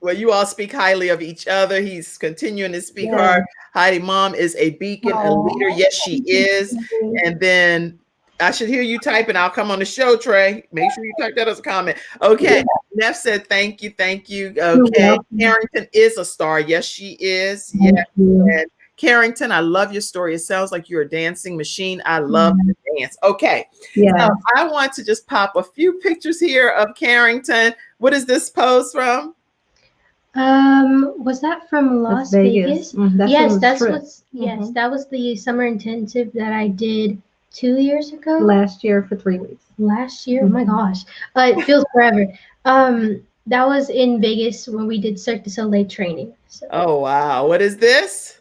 Well, you all speak highly of each other. He's continuing to speak hard. Heidi, Mom is a beacon, a leader. Yes, she is. And then I should hear you type, and I'll come on the show, Trey. Make sure you type that as a comment. Okay. Neff said, thank you. Okay. Carrington is a star. Yes, she is. Yes. And Carrington, I love your story. It sounds like you're a dancing machine. I love to dance. Okay. So I want to just pop a few pictures here of Carrington. What is this pose from? Was that from Las Vegas? Yes, that was the summer intensive that I did 2 years ago. Last year for 3 weeks. Last year? Oh my gosh. It feels forever. That was in Vegas when we did Cirque du Soleil training. So. Oh wow. What is this?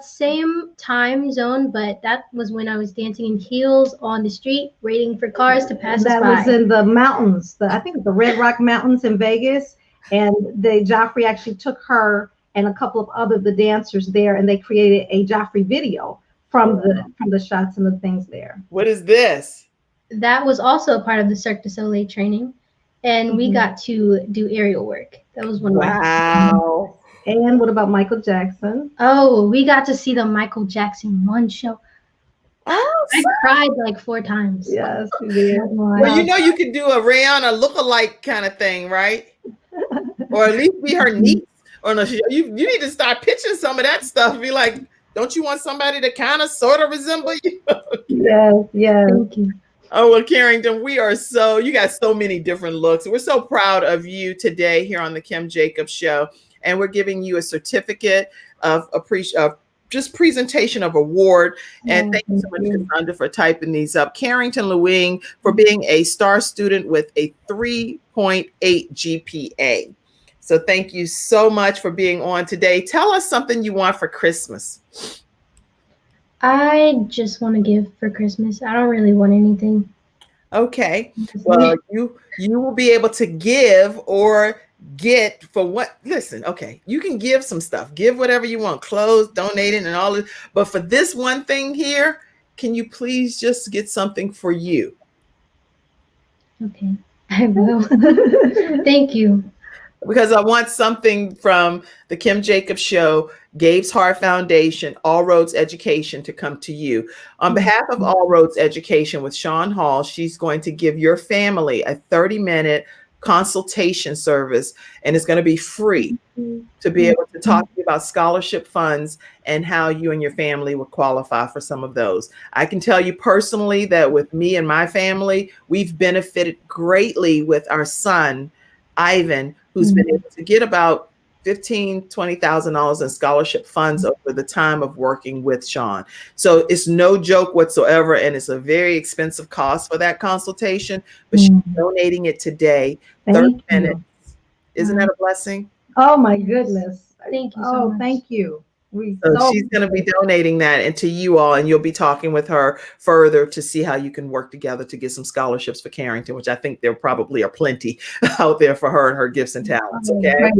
Same time zone, but that was when I was dancing in heels on the street, waiting for cars to pass us by. That was in the mountains. I think the Red Rock Mountains in Vegas. And Joffrey actually took her and a couple of the dancers there, and they created a Joffrey video from the shots and the things there. What is this? That was also a part of the Cirque du Soleil training, and we got to do aerial work. That was one of my. And what about Michael Jackson? Oh, we got to see the Michael Jackson 1 show. Oh, I cried like 4 times. Yes, we did. Well, you could do a Rihanna look-alike kind of thing, right? Or at least be her niece. Or no, you need to start pitching some of that stuff. Be like, don't you want somebody to kind of sort of resemble you? Yes. Thank you. Oh, well, Carrington, you got so many different looks. We're so proud of you today here on the Kim Jacobs Show. And we're giving you a certificate of just presentation of award. And thank you so much, Cassandra, for typing these up. Carrington Louine for being a star student with a 3.8 GPA. So thank you so much for being on today. Tell us something you want for Christmas. I just want to give for Christmas. I don't really want anything. Okay. Well, you will be able to give or get for what? Listen, okay, you can give some stuff. Give whatever you want, clothes, donating, and all of. But for this one thing here, can you please just get something for you? Okay, I will. Thank you. Because I want something from the Kim Jacobs Show, Gabe's Heart Foundation, All Roads Education to come to you. On behalf of All Roads Education with Sean Hall, she's going to give your family a 30-minute consultation service, and it's going to be free to be able to talk to you about scholarship funds and how you and your family will qualify for some of those. I can tell you personally that with me and my family, we've benefited greatly with our son, Ivan, who's been able to get about $20,000 in scholarship funds over the time of working with Sean. So it's no joke whatsoever, and it's a very expensive cost for that consultation, but she's donating it today. 30 minutes. Isn't that a blessing? Oh my goodness. Thank you so much. Thank you. So she's going to be donating that into you all, and you'll be talking with her further to see how you can work together to get some scholarships for Carrington, which I think there probably are plenty out there for her and her gifts and talents. Okay.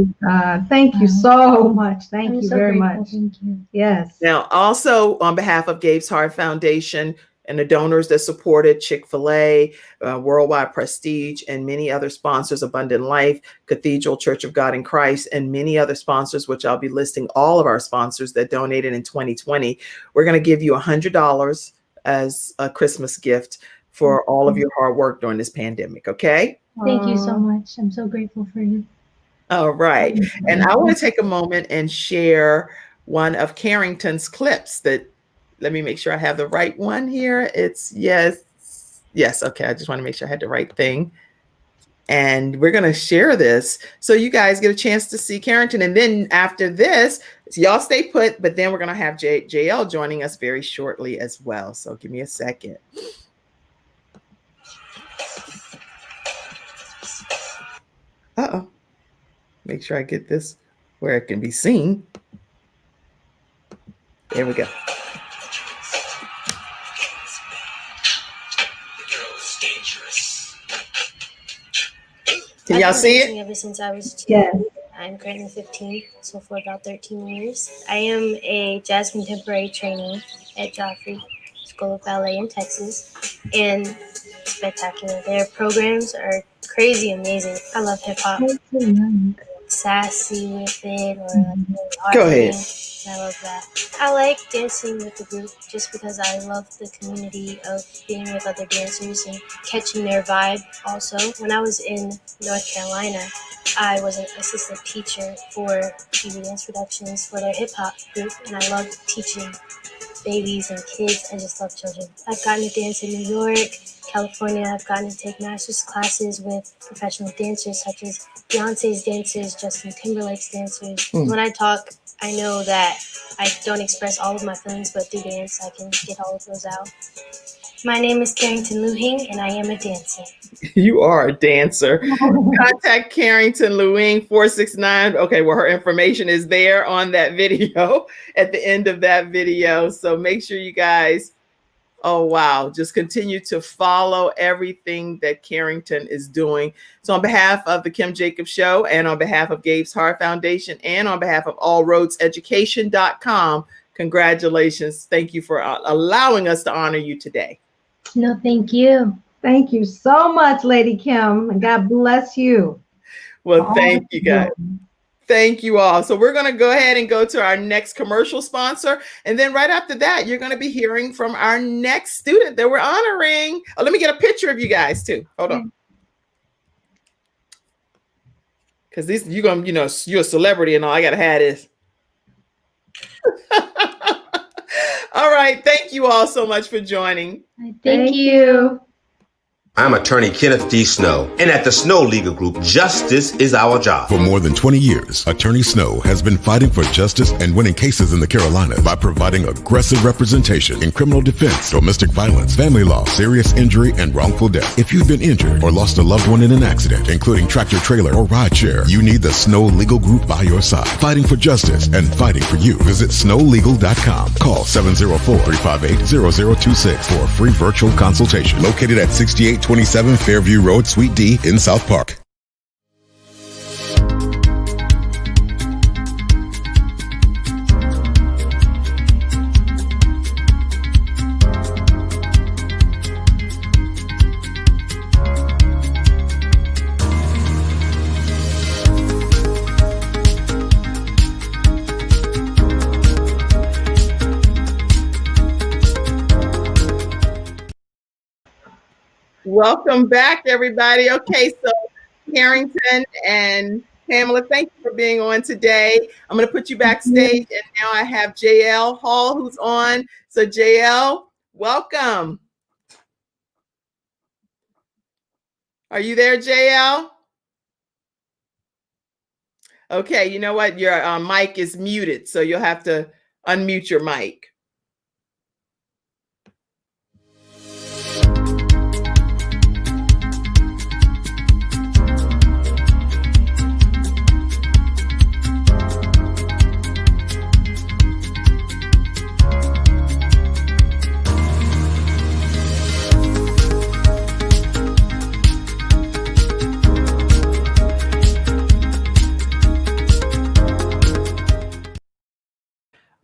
Thank you so much. Thank you so very grateful. much. Thank you. Yes. Now, also on behalf of Gabe's Heart Foundation and the donors that supported Chick-fil-A, Worldwide Prestige, and many other sponsors, Abundant Life, Cathedral Church of God in Christ, and many other sponsors, which I'll be listing all of our sponsors that donated in 2020. We're going to give you $100 as a Christmas gift for all of your hard work during this pandemic. Okay. Thank you so much. I'm so grateful for you. All right. And I want to take a moment and share one of Carrington's clips that, let me make sure I have the right one here. It's yes. Okay. I just want to make sure I had the right thing. And we're going to share this so you guys get a chance to see Carrington. And then after this, y'all stay put, but then we're going to have JL joining us very shortly as well. So give me a second. Uh-oh. Make sure I get this where it can be seen. There we go. Can y'all see it? Ever since I was 2. Yes. I'm currently 15, so for about 13 years. I am a jazz contemporary trainee at Joffrey School of Ballet in Texas, and spectacular. Their programs are crazy amazing. I love hip hop. Sassy with it, or like Go ahead. I love that. I like dancing with the group just because I love the community of being with other dancers and catching their vibe. Also, when I was in North Carolina, I was an assistant teacher for TV dance productions for their hip hop group, and I loved teaching babies and kids. I just love children. I've gotten to dance in New York, California. I've gotten to take master's classes with professional dancers such as Beyonce's dancers, Justin Timberlake's dancers. When I talk, I know that I don't express all of my feelings, but through dance, I can get all of those out. My name is Carrington Luhing, and I am a dancer. You are a dancer. Contact Carrington Luhing 469. Okay, well, her information is there on that video at the end of that video. So make sure you guys, oh, wow, just continue to follow everything that Carrington is doing. So on behalf of the Kim Jacobs Show and on behalf of Gabe's Heart Foundation and on behalf of allroadseducation.com, congratulations. Thank you for allowing us to honor you today. No, thank you. Thank you so much, Lady Kim, and God bless you. Well, thank you guys. Thank you all. So we're going to go ahead and go to our next commercial sponsor. And then right after that, you're going to be hearing from our next student that we're honoring. Oh, let me get a picture of you guys too. Hold on. Because this, you're going to, you know, you're a celebrity and all. I got to have this. All right. Thank you all so much for joining. Thank you. I'm attorney Kenneth D. Snow, and at the Snow Legal Group, justice is our job. For more than 20 years, Attorney Snow has been fighting for justice and winning cases in the Carolinas by providing aggressive representation in criminal defense, domestic violence, family law, serious injury, and wrongful death. If you've been injured or lost a loved one in an accident, including tractor trailer or rideshare, you need the Snow Legal Group by your side, fighting for justice and fighting for you. Visit snowlegal.com. Call 704-358-0026 for a free virtual consultation. Located at 6827 Fairview Road, Suite D in South Park. Welcome back, everybody. Okay, so Carrington and Pamela, thank you for being on today. I'm going to put you backstage, and now I have JL Hall who's on. So JL, welcome. Are you there, JL? Okay, you know what? Your mic is muted, so you'll have to unmute your mic.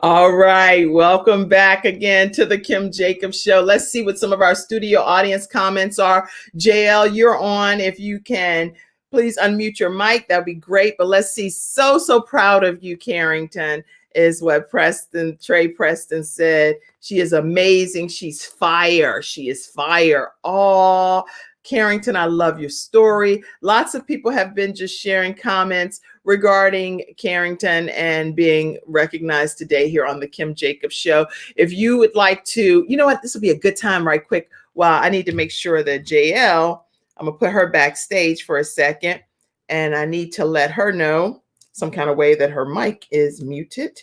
All right, welcome back again to the Kim Jacobs Show. Let's see what some of our studio audience comments are. JL, you're on. If you can, please unmute your mic. That'd be great. But let's see. So proud of you, Carrington, is what Trey Preston said. She is amazing. She's fire. She is fire. Oh, Carrington, I love your story. Lots of people have been just sharing comments regarding Carrington and being recognized today here on the Kim Jacobs Show. If you would like to, you know what, this will be a good time right quick. Well, I need to make sure that JL, I'm gonna put her backstage for a second, and I need to let her know some kind of way that her mic is muted.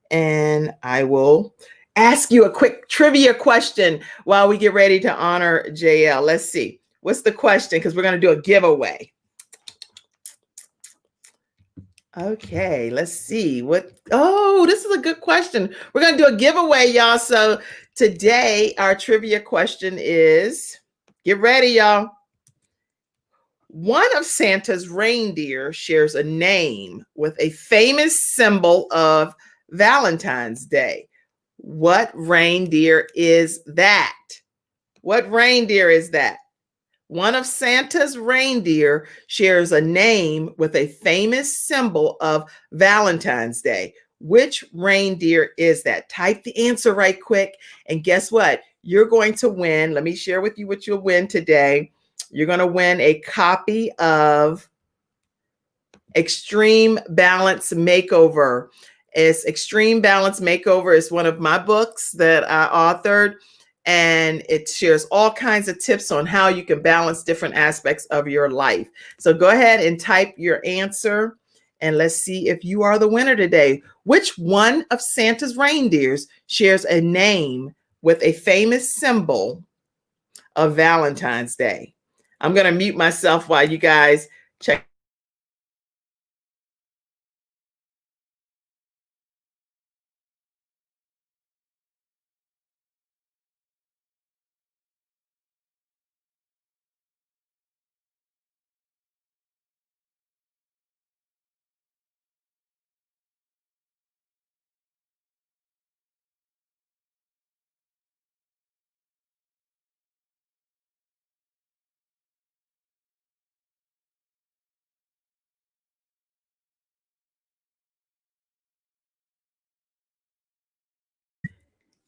And I will ask you a quick trivia question while we get ready to honor JL. Let's see. What's the question? Because we're going to do a giveaway. Okay, let's see. Oh, this is a good question. We're going to do a giveaway, y'all. So today, our trivia question is, get ready, y'all. One of Santa's reindeer shares a name with a famous symbol of Valentine's Day. What reindeer is that? What reindeer is that? One of Santa's reindeer shares a name with a famous symbol of Valentine's Day. Which reindeer is that? Type the answer right quick. And guess what? You're going to win. Let me share with you what you'll win today. You're going to win a copy of Extreme Balance Makeover. It's Extreme Balance Makeover is one of my books that I authored. And it shares all kinds of tips on how you can balance different aspects of your life. So go ahead and type your answer, and let's see if you are the winner today. Which one of Santa's reindeers shares a name with a famous symbol of Valentine's Day? I'm going to mute myself while you guys check.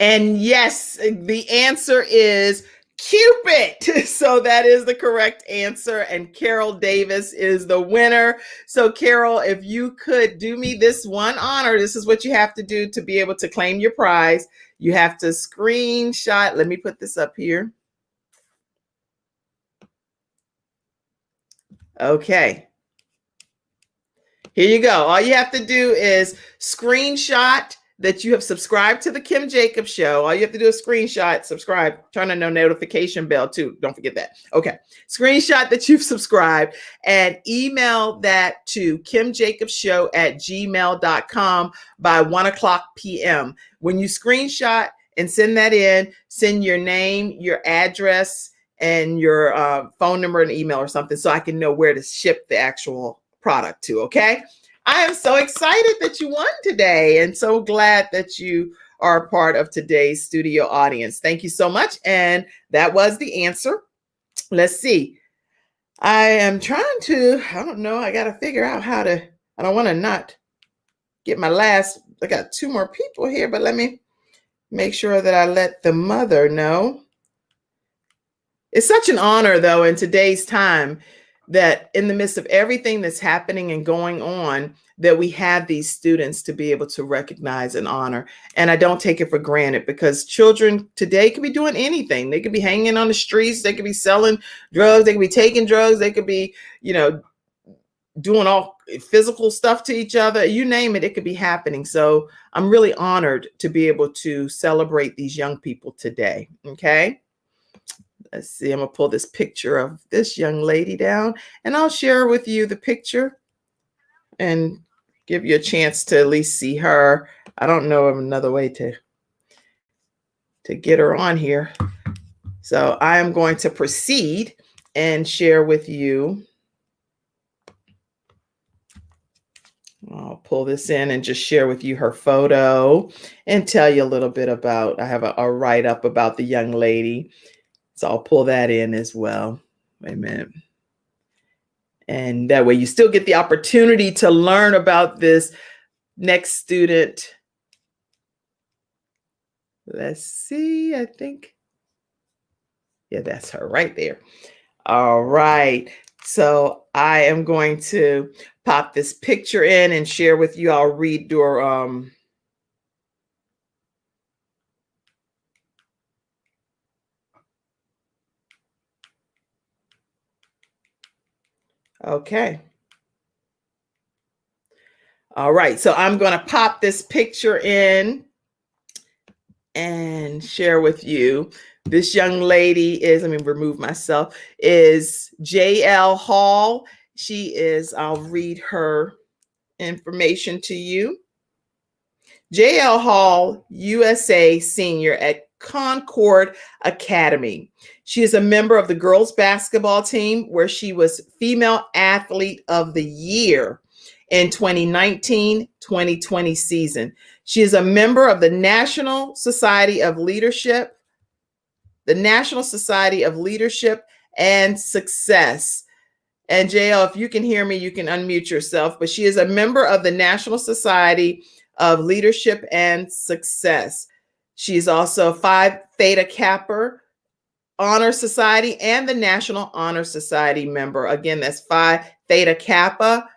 And yes, the answer is Cupid. So that is the correct answer. And Carol Davis is the winner. So Carol, if you could do me this one honor, this is what you have to do to be able to claim your prize. You have to screenshot. Let me put this up here. Okay. Here you go. All you have to do is screenshot that you have subscribed to the Kim Jacobs Show. All you have to do is screenshot, subscribe, turn on the notification bell too. Don't forget that. Okay. Screenshot that you've subscribed and email that to kimjacobsshow@gmail.com by 1:00 p.m. When you screenshot and send that in, send your name, your address, and your phone number and email or something so I can know where to ship the actual product to. Okay. I am so excited that you won today and so glad that you are a part of today's studio audience. Thank you so much. And that was the answer. Let's see. I am trying to, I don't know. I got to figure out how to, I don't want to not get my last, I got 2 more people here, but let me make sure that I let the mother know. It's such an honor though, in today's time, that in the midst of everything that's happening and going on, that we have these students to be able to recognize and honor. And I don't take it for granted because children today could be doing anything. They could be hanging on the streets. They could be selling drugs. They could be taking drugs. They could be, doing all physical stuff to each other, you name it, it could be happening. So I'm really honored to be able to celebrate these young people today. Okay. Let's see, I'm gonna pull this picture of this young lady down and I'll share with you the picture and give you a chance to at least see her. I don't know of another way to get her on here. So I am going to proceed and share with you. I'll pull this in and just share with you her photo and tell you a little bit about, I have a write-up about the young lady. So I'll pull that in as well. Wait a minute. And that way you still get the opportunity to learn about this next student. Let's see, I think. Yeah, that's her right there. All right. So I am going to pop this picture in and share with you. I'll read your okay. All right. So I'm going to pop this picture in and share with you. This young lady is, let me remove myself, is JL Hall. She is, I'll read her information to you. JL Hall, USA senior at Concord Academy. She is a member of the girls basketball team where she was Female Athlete of the Year in 2019-2020 season. She is a member of the National Society of Leadership and Success. And JL, if you can hear me, you can unmute yourself, but she is a member of the National Society of Leadership and Success. She's also Phi Theta Kappa Honor Society and the National Honor Society member. Again, that's Phi Theta Kappa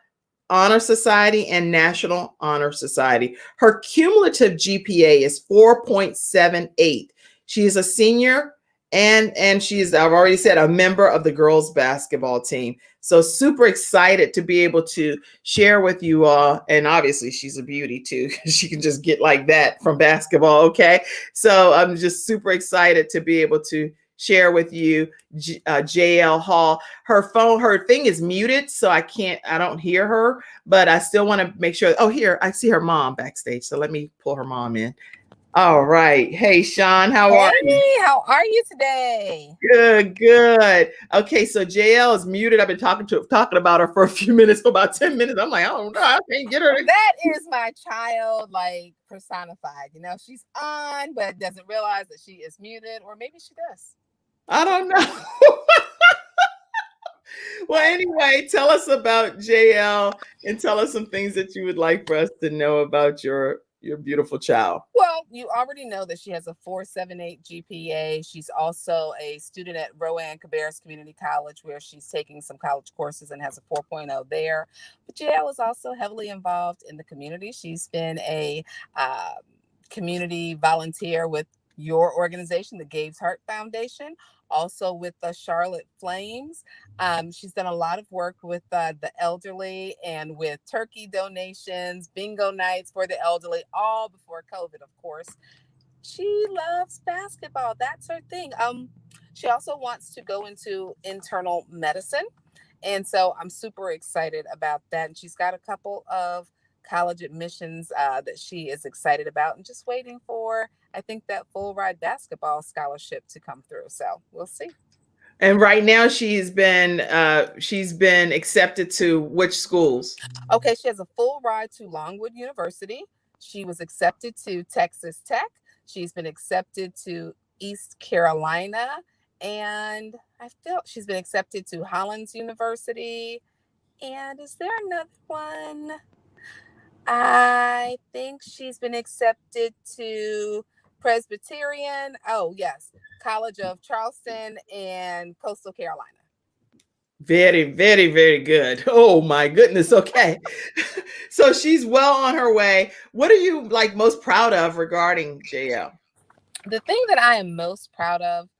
Honor Society and National Honor Society. Her cumulative GPA is 4.78. She is a senior and she's, I've already said, a member of the girls basketball team. So super excited to be able to share with you all. And obviously she's a beauty too. She can just get like that from basketball. Okay. So I'm just super excited to be able to share with you JL Hall. Her thing is muted, so I don't hear her, but I still want to make sure. Oh, here, I see her mom backstage. So let me pull her mom in. All right. Hey, Sean, how are you? Hey, how are you today? Good. Okay, so JL is muted. I've been talking about her for a few minutes, for about 10 minutes. I'm like, I don't know, I can't get her. That is my child, like, personified. You know, she's on, but doesn't realize that she is muted, or maybe she does. I don't know. Well, anyway, tell us about JL and tell us some things that you would like for us to know about your beautiful child. Well, you already know that she has a 4.78 GPA. She's also a student at Rowan Cabarrus Community College, where she's taking some college courses and has a 4.0 there. But JL is also heavily involved in the community. She's been a community volunteer with your organization, the Gabe's Heart Foundation, also with the Charlotte Flames. She's done a lot of work with the elderly and with turkey donations, bingo nights for the elderly, all before COVID, of course. She loves basketball. That's her thing. She also wants to go into internal medicine. And so I'm super excited about that. And she's got a couple of college admissions that she is excited about and just waiting for, I think, that full ride basketball scholarship to come through. So we'll see. And right now she's been accepted to which schools? Okay, she has a full ride to Longwood University. She was accepted to Texas Tech. She's been accepted to East Carolina. And I feel she's been accepted to Hollins University. And is there another one? I think she's been accepted to Presbyterian. Oh, yes. College of Charleston and Coastal Carolina. Very, very, very good. Oh my goodness. Okay. So she's well on her way. What are you like most proud of regarding JL? The thing that I am most proud of,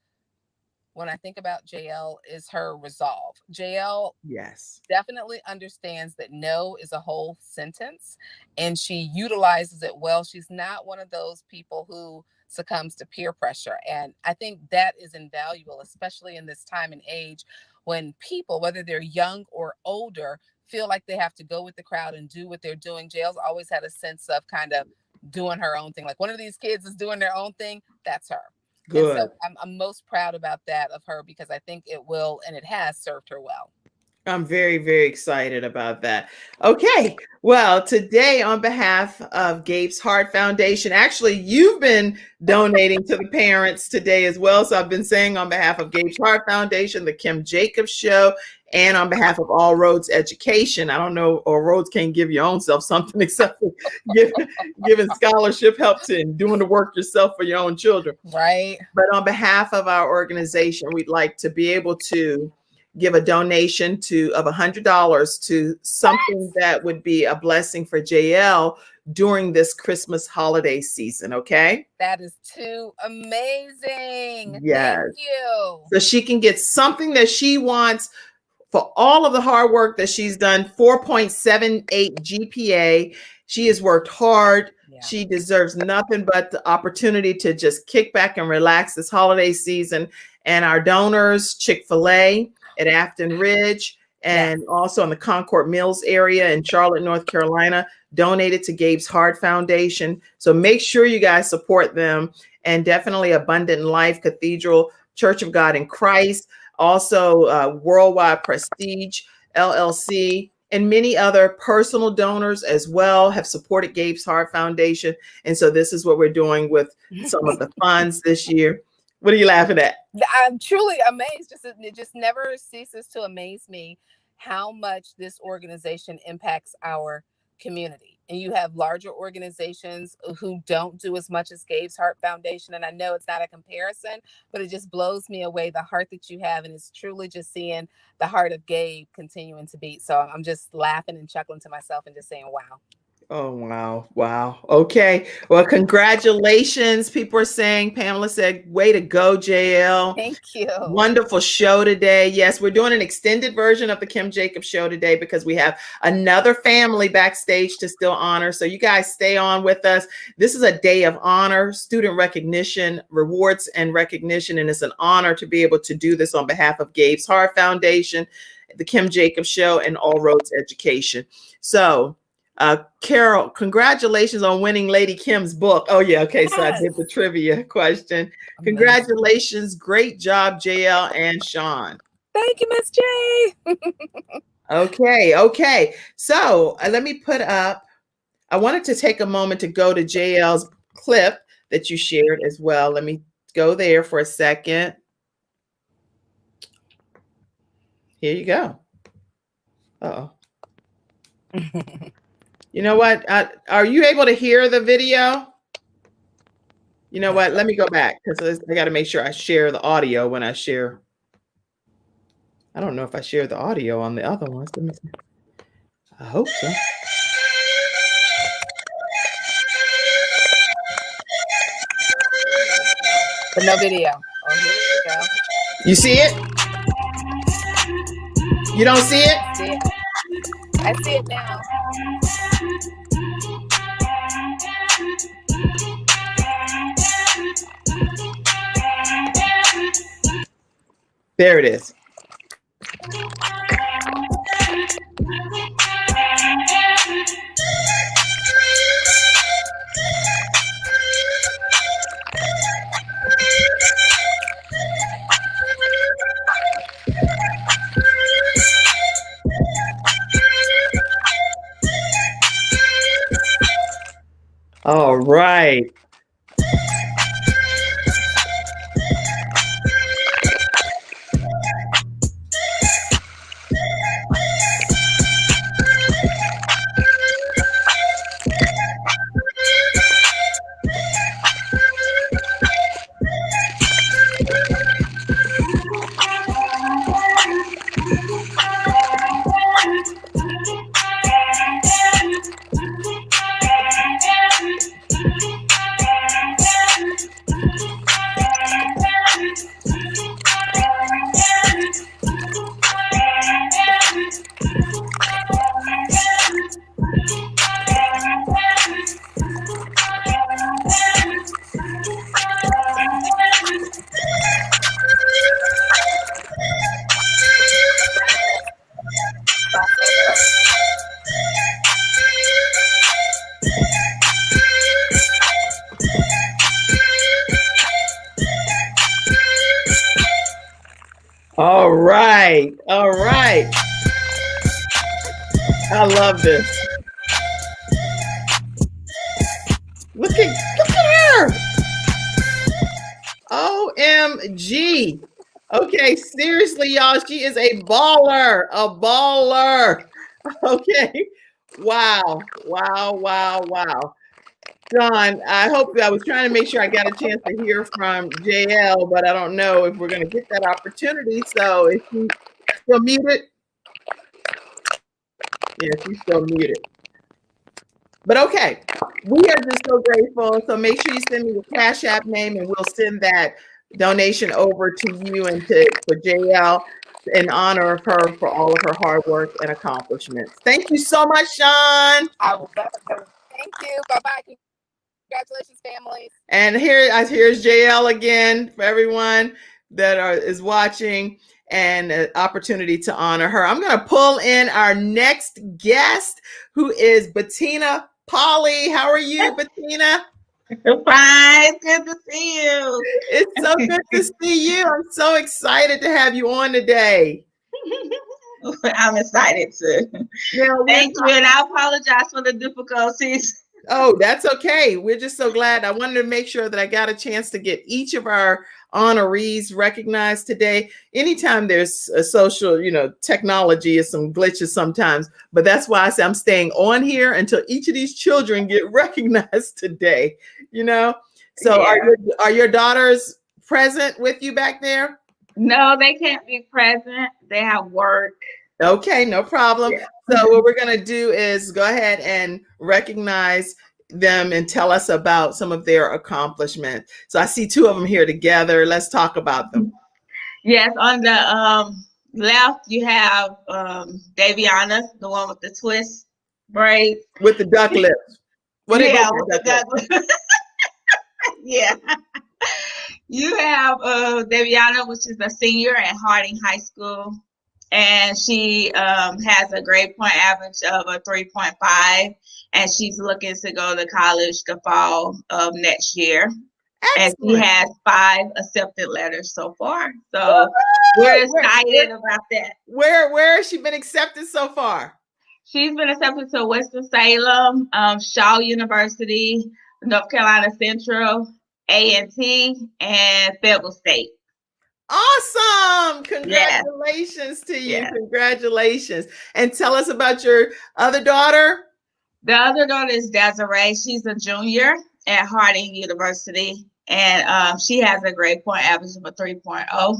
when I think about JL is her resolve. JL Yes. definitely understands that no is a whole sentence, and she utilizes it well. She's not one of those people who succumbs to peer pressure. And I think that is invaluable, especially in this time and age when people, whether they're young or older, feel like they have to go with the crowd and do what they're doing. JL's always had a sense of kind of doing her own thing. Like one of these kids is doing their own thing. That's her. Good. And so I'm most proud about that of her, because I think it will, and it has served her well. I'm very, very excited about that. Okay. Well, today on behalf of Gabe's Heart Foundation, actually, you've been donating to the parents today as well. So I've been saying on behalf of Gabe's Heart Foundation, the Kim Jacobs Show, and on behalf of All Roads Education. I don't know, All Roads can't give your own self something except for giving scholarship help to and doing the work yourself for your own children. Right. But on behalf of our organization, we'd like to be able to give a donation of $100 to something that would be a blessing for JL during this Christmas holiday season. Okay. That is too amazing. Yes. Thank you. So she can get something that she wants for all of the hard work that she's done. 4.78 GPA. She has worked hard. Yeah. She deserves nothing but the opportunity to just kick back and relax this holiday season. And our donors, Chick-fil-A at Afton Ridge, and also in the Concord Mills area in Charlotte, North Carolina, donated to Gabe's Heart Foundation. So make sure you guys support them, and definitely Abundant Life Cathedral Church of God in Christ, also Worldwide Prestige LLC, and many other personal donors as well have supported Gabe's Heart Foundation. And so this is what we're doing with some of the funds this year. What are you laughing at? I'm truly amazed. It just never ceases to amaze me how much this organization impacts our community. And you have larger organizations who don't do as much as Gabe's Heart Foundation. And I know it's not a comparison, but it just blows me away, the heart that you have. And it's truly just seeing the heart of Gabe continuing to beat. So I'm just laughing and chuckling to myself and just saying, wow. Oh, wow. Wow. Okay. Well, congratulations. People are saying, Pamela said, way to go, JL. Thank you. Wonderful show today. Yes, we're doing an extended version of the Kim Jacobs Show today because we have another family backstage to still honor. So you guys stay on with us. This is a day of honor, student recognition, rewards and recognition. And it's an honor to be able to do this on behalf of Gabe's Heart Foundation, the Kim Jacobs Show, and All Roads Education. So Carol, congratulations on winning Lady Kim's book. Oh, yeah. Okay. Yes. So I did the trivia question. Amazing. Congratulations. Great job, JL and Sean. Thank you, Miss J. Okay. Okay. So let me put up, I wanted to take a moment to go to JL's clip that you shared as well. Let me go there for a second. Here you go. Uh-oh. You know what? Are you able to hear the video? You know what? Let me go back because I got to make sure I share the audio when I share. I don't know if I share the audio on the other ones. Let me see. I hope so. But no video. Oh, here we go. You see it? You don't see it? I see it. I see it now. There it is. All right. All right. All right. I love this. Look at her. OMG. Okay, seriously, y'all. She is a baller. A baller. Okay. Wow. Wow. Wow. Wow. John, I was trying to make sure I got a chance to hear from JL, but I don't know if we're going to get that opportunity. So is she still muted? Yeah, she's still muted. But okay, we are just so grateful. So make sure you send me the Cash App name and we'll send that donation over to you and for JL in honor of her for all of her hard work and accomplishments. Thank you so much, Sean. Thank you. Bye-bye. Congratulations, families. And here's JL again for everyone that is watching, and an opportunity to honor her. I'm going to pull in our next guest, who is Bettina Polly. How are you, Bettina? Fine. Good to see you. It's so good to see you. I'm so excited to have you on today. I'm excited too. Thank you, and I apologize for the difficulties. Oh, that's okay. We're just so glad. I wanted to make sure that I got a chance to get each of our honorees recognized today. Anytime there's a social, technology is some glitches sometimes, but that's why I say I'm staying on here until each of these children get recognized today, So Yeah. are your daughters present with you back there? No, they can't be present. They have work. Okay, no problem. Yeah. So what we're going to do is go ahead and recognize them and tell us about some of their accomplishments. So I see two of them here together. Let's talk about them. Yes, on the left you have Daviana, the one with the twist braids. With the duck lips. What Yeah, with the duck lips. Yeah. You have Daviana, which is a senior at Harding High School. And she has a grade point average of a 3.5, and she's looking to go to college the fall of next year. Excellent. And she has 5 accepted letters so far. So we're excited about that. Where has she been accepted so far? She's been accepted to Winston-Salem, Shaw University, North Carolina Central, A&T, and Fayetteville State. Awesome. Congratulations to you. Yeah. Congratulations. And tell us about your other daughter. The other daughter is Desiree. She's a junior at Harding University, and she has a grade point average of a 3.0.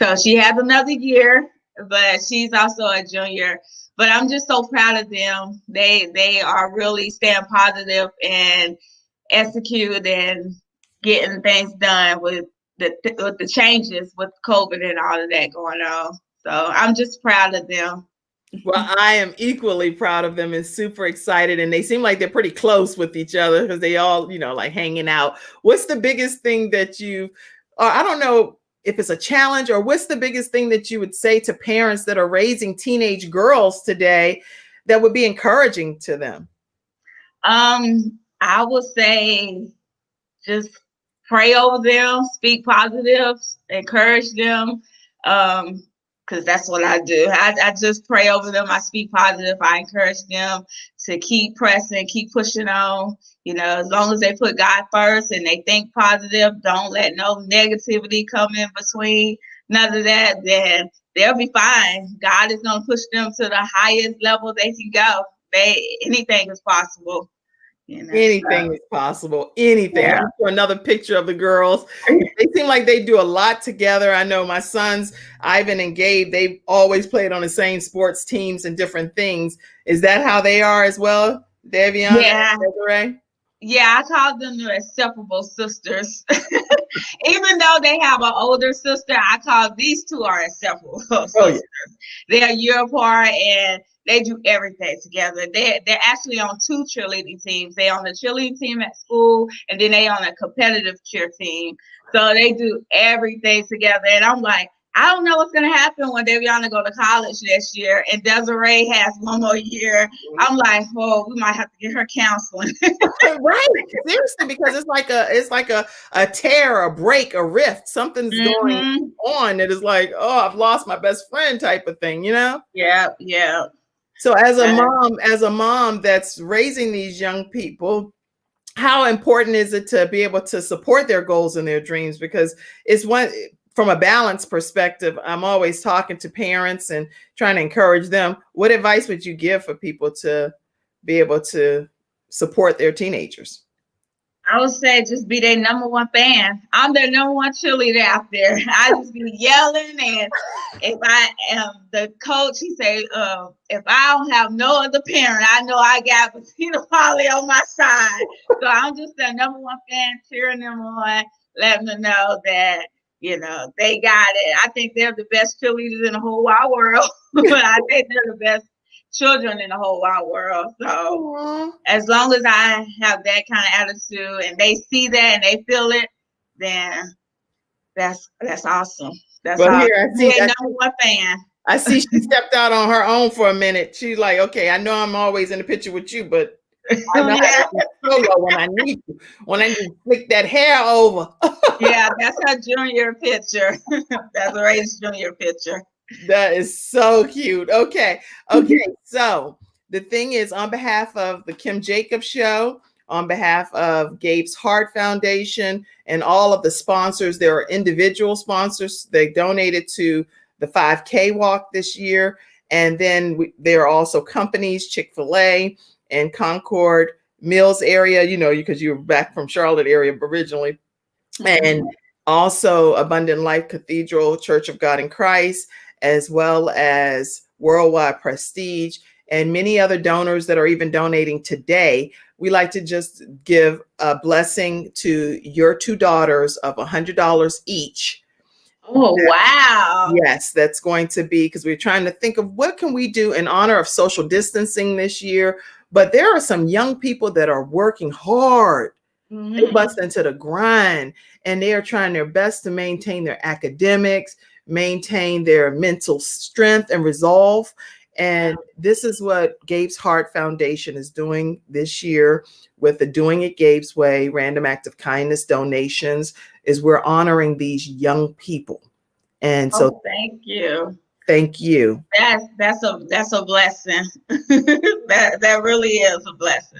So she has another year, but she's also a junior. But I'm just so proud of them. They are really staying positive and execute and getting things done with the changes with COVID and all of that going on. So I'm just proud of them. Well, I am equally proud of them and super excited. And they seem like they're pretty close with each other because they all, like hanging out. What's the biggest thing that I don't know if it's a challenge, or what's the biggest thing that you would say to parents that are raising teenage girls today that would be encouraging to them? I would say just pray over them, speak positive, encourage them, because that's what I do. I just pray over them. I speak positive. I encourage them to keep pressing, keep pushing on. As long as they put God first and they think positive, don't let no negativity come in between, none of that, then they'll be fine. God is going to push them to the highest level they can go. Anything is possible. Anything is possible. Anything. Yeah. I'm sure another picture of the girls. They seem like they do a lot together. I know my sons, Ivan and Gabe, they've always played on the same sports teams and different things. Is that how they are as well, Daviana? Yeah. Desiree? Yeah, I call them the inseparable sisters. Even though they have an older sister, I call these two are inseparable sisters. They're a year apart and they do everything together. They're actually on 2 cheerleading teams. They on the cheerleading team at school, and then they on a competitive cheer team. So they do everything together. And I'm like, I don't know what's gonna happen when Daviana go to college next year, and Desiree has one more year. I'm like, oh, we might have to get her counseling. Right, seriously, because it's like a tear, a break, a rift. Something's going on that is like, oh, I've lost my best friend type of thing, you know? Yeah. So as a mom that's raising these young people, how important is it to be able to support their goals and their dreams? Because it's one from a balance perspective, I'm always talking to parents and trying to encourage them. What advice would you give for people to be able to support their teenagers? I would say just be their number one fan. I'm their number one cheerleader out there. I just be yelling, and if I am the coach, he say, if I don't have no other parent, I know I got Bettina Polly on my side. So I'm just their number one fan, cheering them on, letting them know that, you know, they got it. I think they're the best cheerleaders in the whole wide world. I think they're the best children in the whole wide world. So as long as I have that kind of attitude and they see that and they feel it, then that's awesome. That's well, awesome. Here I see number one fan. I see she stepped out on her own for a minute. She's like, okay, I know I'm always in the picture with you, but I know how to be solo when I need you. When I need to flick that hair over. Yeah, that's her junior picture. That's Ray's junior picture. That is so cute. Okay. So the thing is, on behalf of the Kim Jacobs Show, on behalf of Gabe's Heart Foundation, and all of the sponsors, there are individual sponsors. They donated to the 5K walk this year. And then there are also companies, Chick-fil-A and Concord Mills area, you know, because you were back from Charlotte area originally. And also Abundant Life Cathedral Church of God in Christ, as well as Worldwide Prestige, and many other donors that are even donating today. We like to just give a blessing to your two daughters of $100 each. Oh, wow. Yes, that's going to be, because we're trying to think of what can we do in honor of social distancing this year. But there are some young people that are working hard. They bust into the grind, and they are trying their best to maintain their academics, maintain their mental strength and resolve. And this is what Gabe's Heart Foundation is doing this year with the Doing It Gabe's Way Random Act of Kindness donations, is we're honoring these young people. And so thank you. Thank you. That's a blessing. that really is a blessing.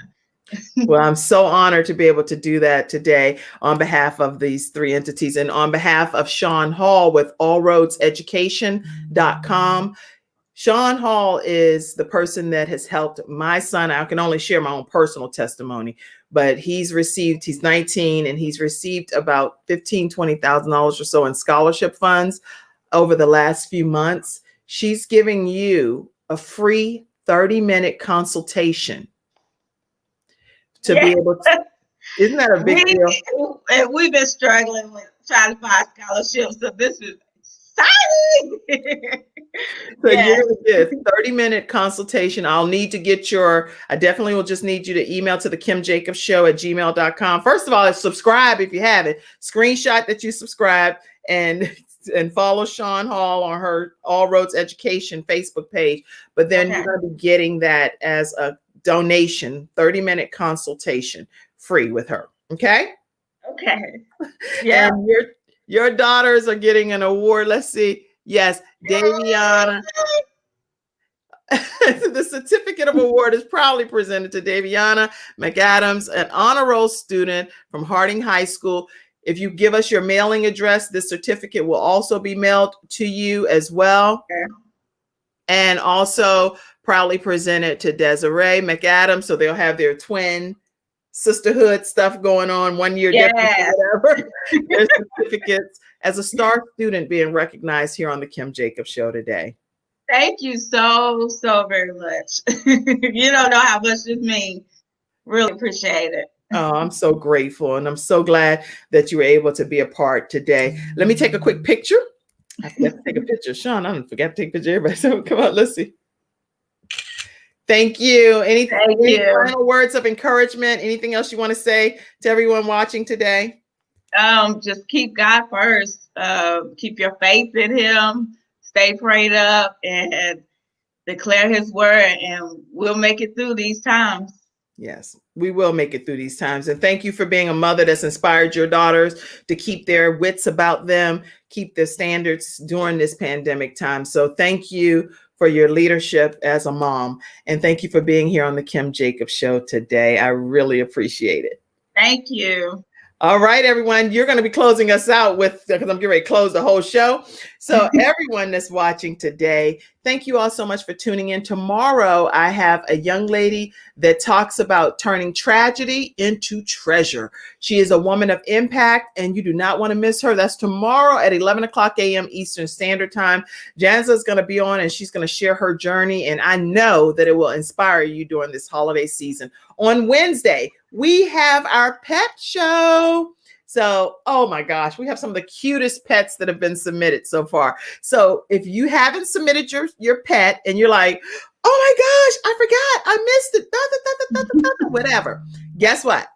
Well, I'm so honored to be able to do that today on behalf of these three entities and on behalf of Sean Hall with allroadseducation.com. Sean Hall is the person that has helped my son. I can only share my own personal testimony, but he's 19, and he's received about $15,000, $20,000 or so in scholarship funds over the last few months. She's giving you a free 30-minute consultation to be able to. Isn't that a big deal? And we've been struggling with trying to find scholarships, so this is exciting. So you get a 30-minute consultation. I definitely will just need you to email to the kimjacobsshow@gmail.com. First of all, subscribe if you haven't. Screenshot that you subscribe and follow Sean Hall on her All Roads Education Facebook page. But then you're going to be getting that as a donation, 30-minute consultation free with her. Okay. Yeah. And your daughters are getting an award. Let's see. Yes, Daviana. The certificate of award is proudly presented to Daviana McAdams, an honor roll student from Harding High School. If you give us your mailing address, this certificate will also be mailed to you as well. And also proudly presented to Desiree McAdams. So they'll have their twin sisterhood stuff going on, 1 year difference, whatever. Their certificates as a star student being recognized here on the Kim Jacobs Show today. Thank you so very much. You don't know how much this means. Really appreciate it. Oh, I'm so grateful, and I'm so glad that you were able to be a part today. Let me take a quick picture. I forgot to take a picture. Sean, I don't forget to take a picture of everybody. So come on, let's see. Thank you. Any final words of encouragement? Anything else you want to say to everyone watching today? Just keep God first. Keep your faith in Him. Stay prayed up and declare His word, and we'll make it through these times. Yes, we will make it through these times. And thank you for being a mother that's inspired your daughters to keep their wits about them, keep their standards during this pandemic time. So thank you for your leadership as a mom. And thank you for being here on the Kim Jacobs Show today. I really appreciate it. Thank you. All right, everyone, you're going to be closing us out with, because I'm getting ready to close the whole show. So everyone that's watching today, thank you all so much for tuning in. Tomorrow, I have a young lady that talks about turning tragedy into treasure. She is a woman of impact, and you do not want to miss her. That's tomorrow at 11 o'clock a.m. Eastern Standard Time. Janza is going to be on, and she's going to share her journey, and I know that it will inspire you during this holiday season. On Wednesday, we have our pet show. So, oh my gosh, we have some of the cutest pets that have been submitted so far. So if you haven't submitted your pet and you're like, oh my gosh, I forgot, I missed it, whatever. Guess what?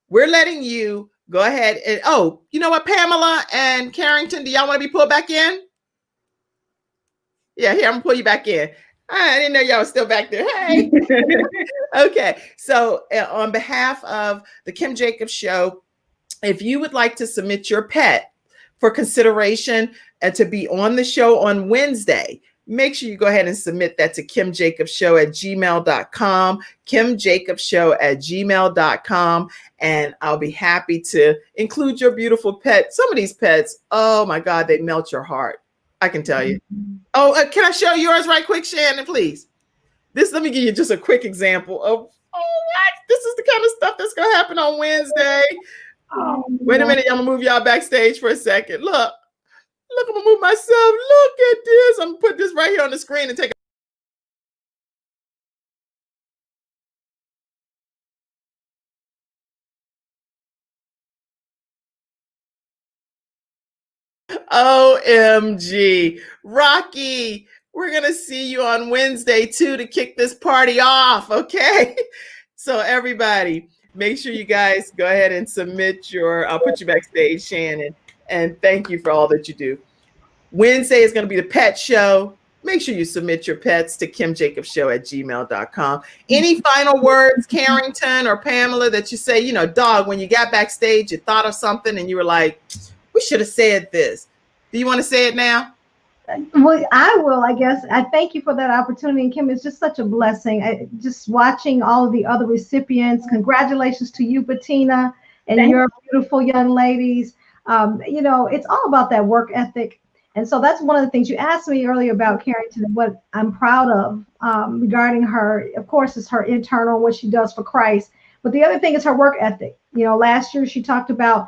We're letting you go ahead and, oh, you know what, Pamela and Carrington, do y'all want to be pulled back in? Yeah, here, I'm gonna pull you back in. I didn't know y'all were still back there. Hey. Okay. So on behalf of the Kim Jacobs Show, if you would like to submit your pet for consideration and to be on the show on Wednesday, make sure you go ahead and submit that to kimjacobshow@gmail.com, kimjacobshow@gmail.com, and I'll be happy to include your beautiful pet. Some of these pets, oh my God, they melt your heart. I can tell you. Oh, can I show yours right quick, Shannon, please? Let me give you just a quick example of, what? This is the kind of stuff that's going to happen on Wednesday. Wait a minute, I'm going to move y'all backstage for a second. Look, I'm going to move myself. Look at this. I'm going to put this right here on the screen and take OMG. Rocky, we're going to see you on Wednesday too to kick this party off, okay? So everybody, make sure you guys go ahead and submit I'll put you backstage, Shannon, and thank you for all that you do. Wednesday is going to be the pet show. Make sure you submit your pets to kimjacobshow@gmail.com. Any final words, Carrington or Pamela, that you say, dog, when you got backstage, you thought of something and you were like, we should have said this. Do you want to say it now? Well, I will, I guess. I thank you for that opportunity. And Kim, it's just such a blessing. Just watching all of the other recipients. Congratulations to you, Bettina, and your beautiful young ladies. It's all about that work ethic. And so that's one of the things you asked me earlier about Carrington and what I'm proud of regarding her. Of course, is her internal, what she does for Christ. But the other thing is her work ethic. Last year she talked about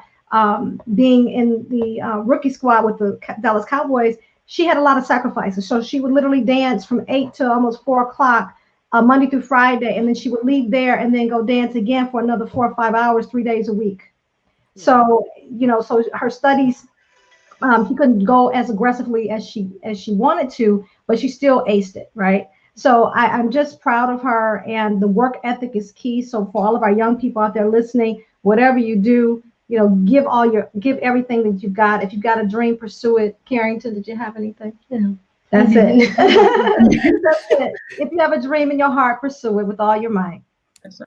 being in the rookie squad with the Dallas Cowboys. She had a lot of sacrifices. So she would literally dance from 8 to almost 4 o'clock Monday through Friday. And then she would leave there and then go dance again for another 4 or 5 hours, 3 days a week. So, so her studies, she couldn't go as aggressively as she wanted to, but she still aced it, right? So I'm just proud of her, and the work ethic is key. So for all of our young people out there listening, whatever you do, give everything that you've got. If you've got a dream, pursue it. Carrington, did you have anything? That's it. That's it. If you have a dream in your heart, pursue it with all your might.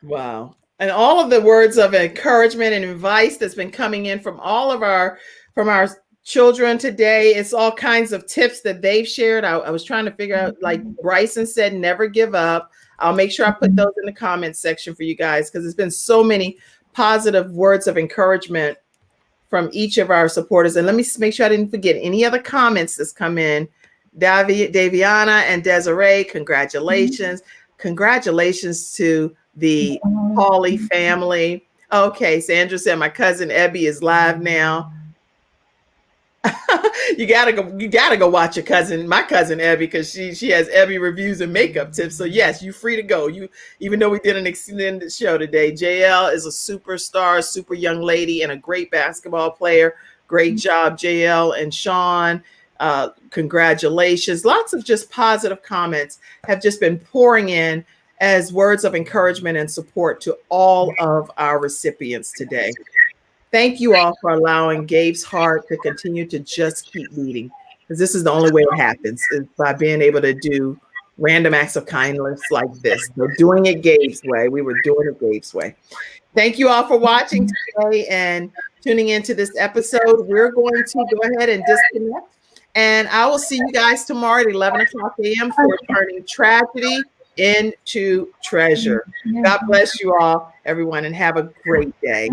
Wow. And all of the words of encouragement and advice that's been coming in from all of our children today. It's all kinds of tips that they've shared. I was trying to figure out, like Bryson said, never give up. I'll make sure I put those in the comments section for you guys, because there's been so many positive words of encouragement from each of our supporters. And let me make sure I didn't forget any other comments that's come in. Daviana and Desiree, congratulations. Congratulations to the Hawley family. Okay, Sandra said my cousin Ebby is live now. You gotta go watch my cousin Ebby, because she has Ebby reviews and makeup tips. So yes, you're free to go. Even though we did an extended show today, JL is a superstar, super young lady, and a great basketball player. Great job, JL and Sean. Congratulations. Lots of just positive comments have just been pouring in as words of encouragement and support to all of our recipients today. Thank you all for allowing Gabe's heart to continue to just keep beating, because this is the only way it happens, is by being able to do random acts of kindness like this. So doing it Gabe's way. We were doing it Gabe's way. Thank you all for watching today and tuning into this episode. We're going to go ahead and disconnect, and I will see you guys tomorrow at 11 o'clock a.m. for Turning Tragedy into Treasure. God bless you all, everyone, and have a great day.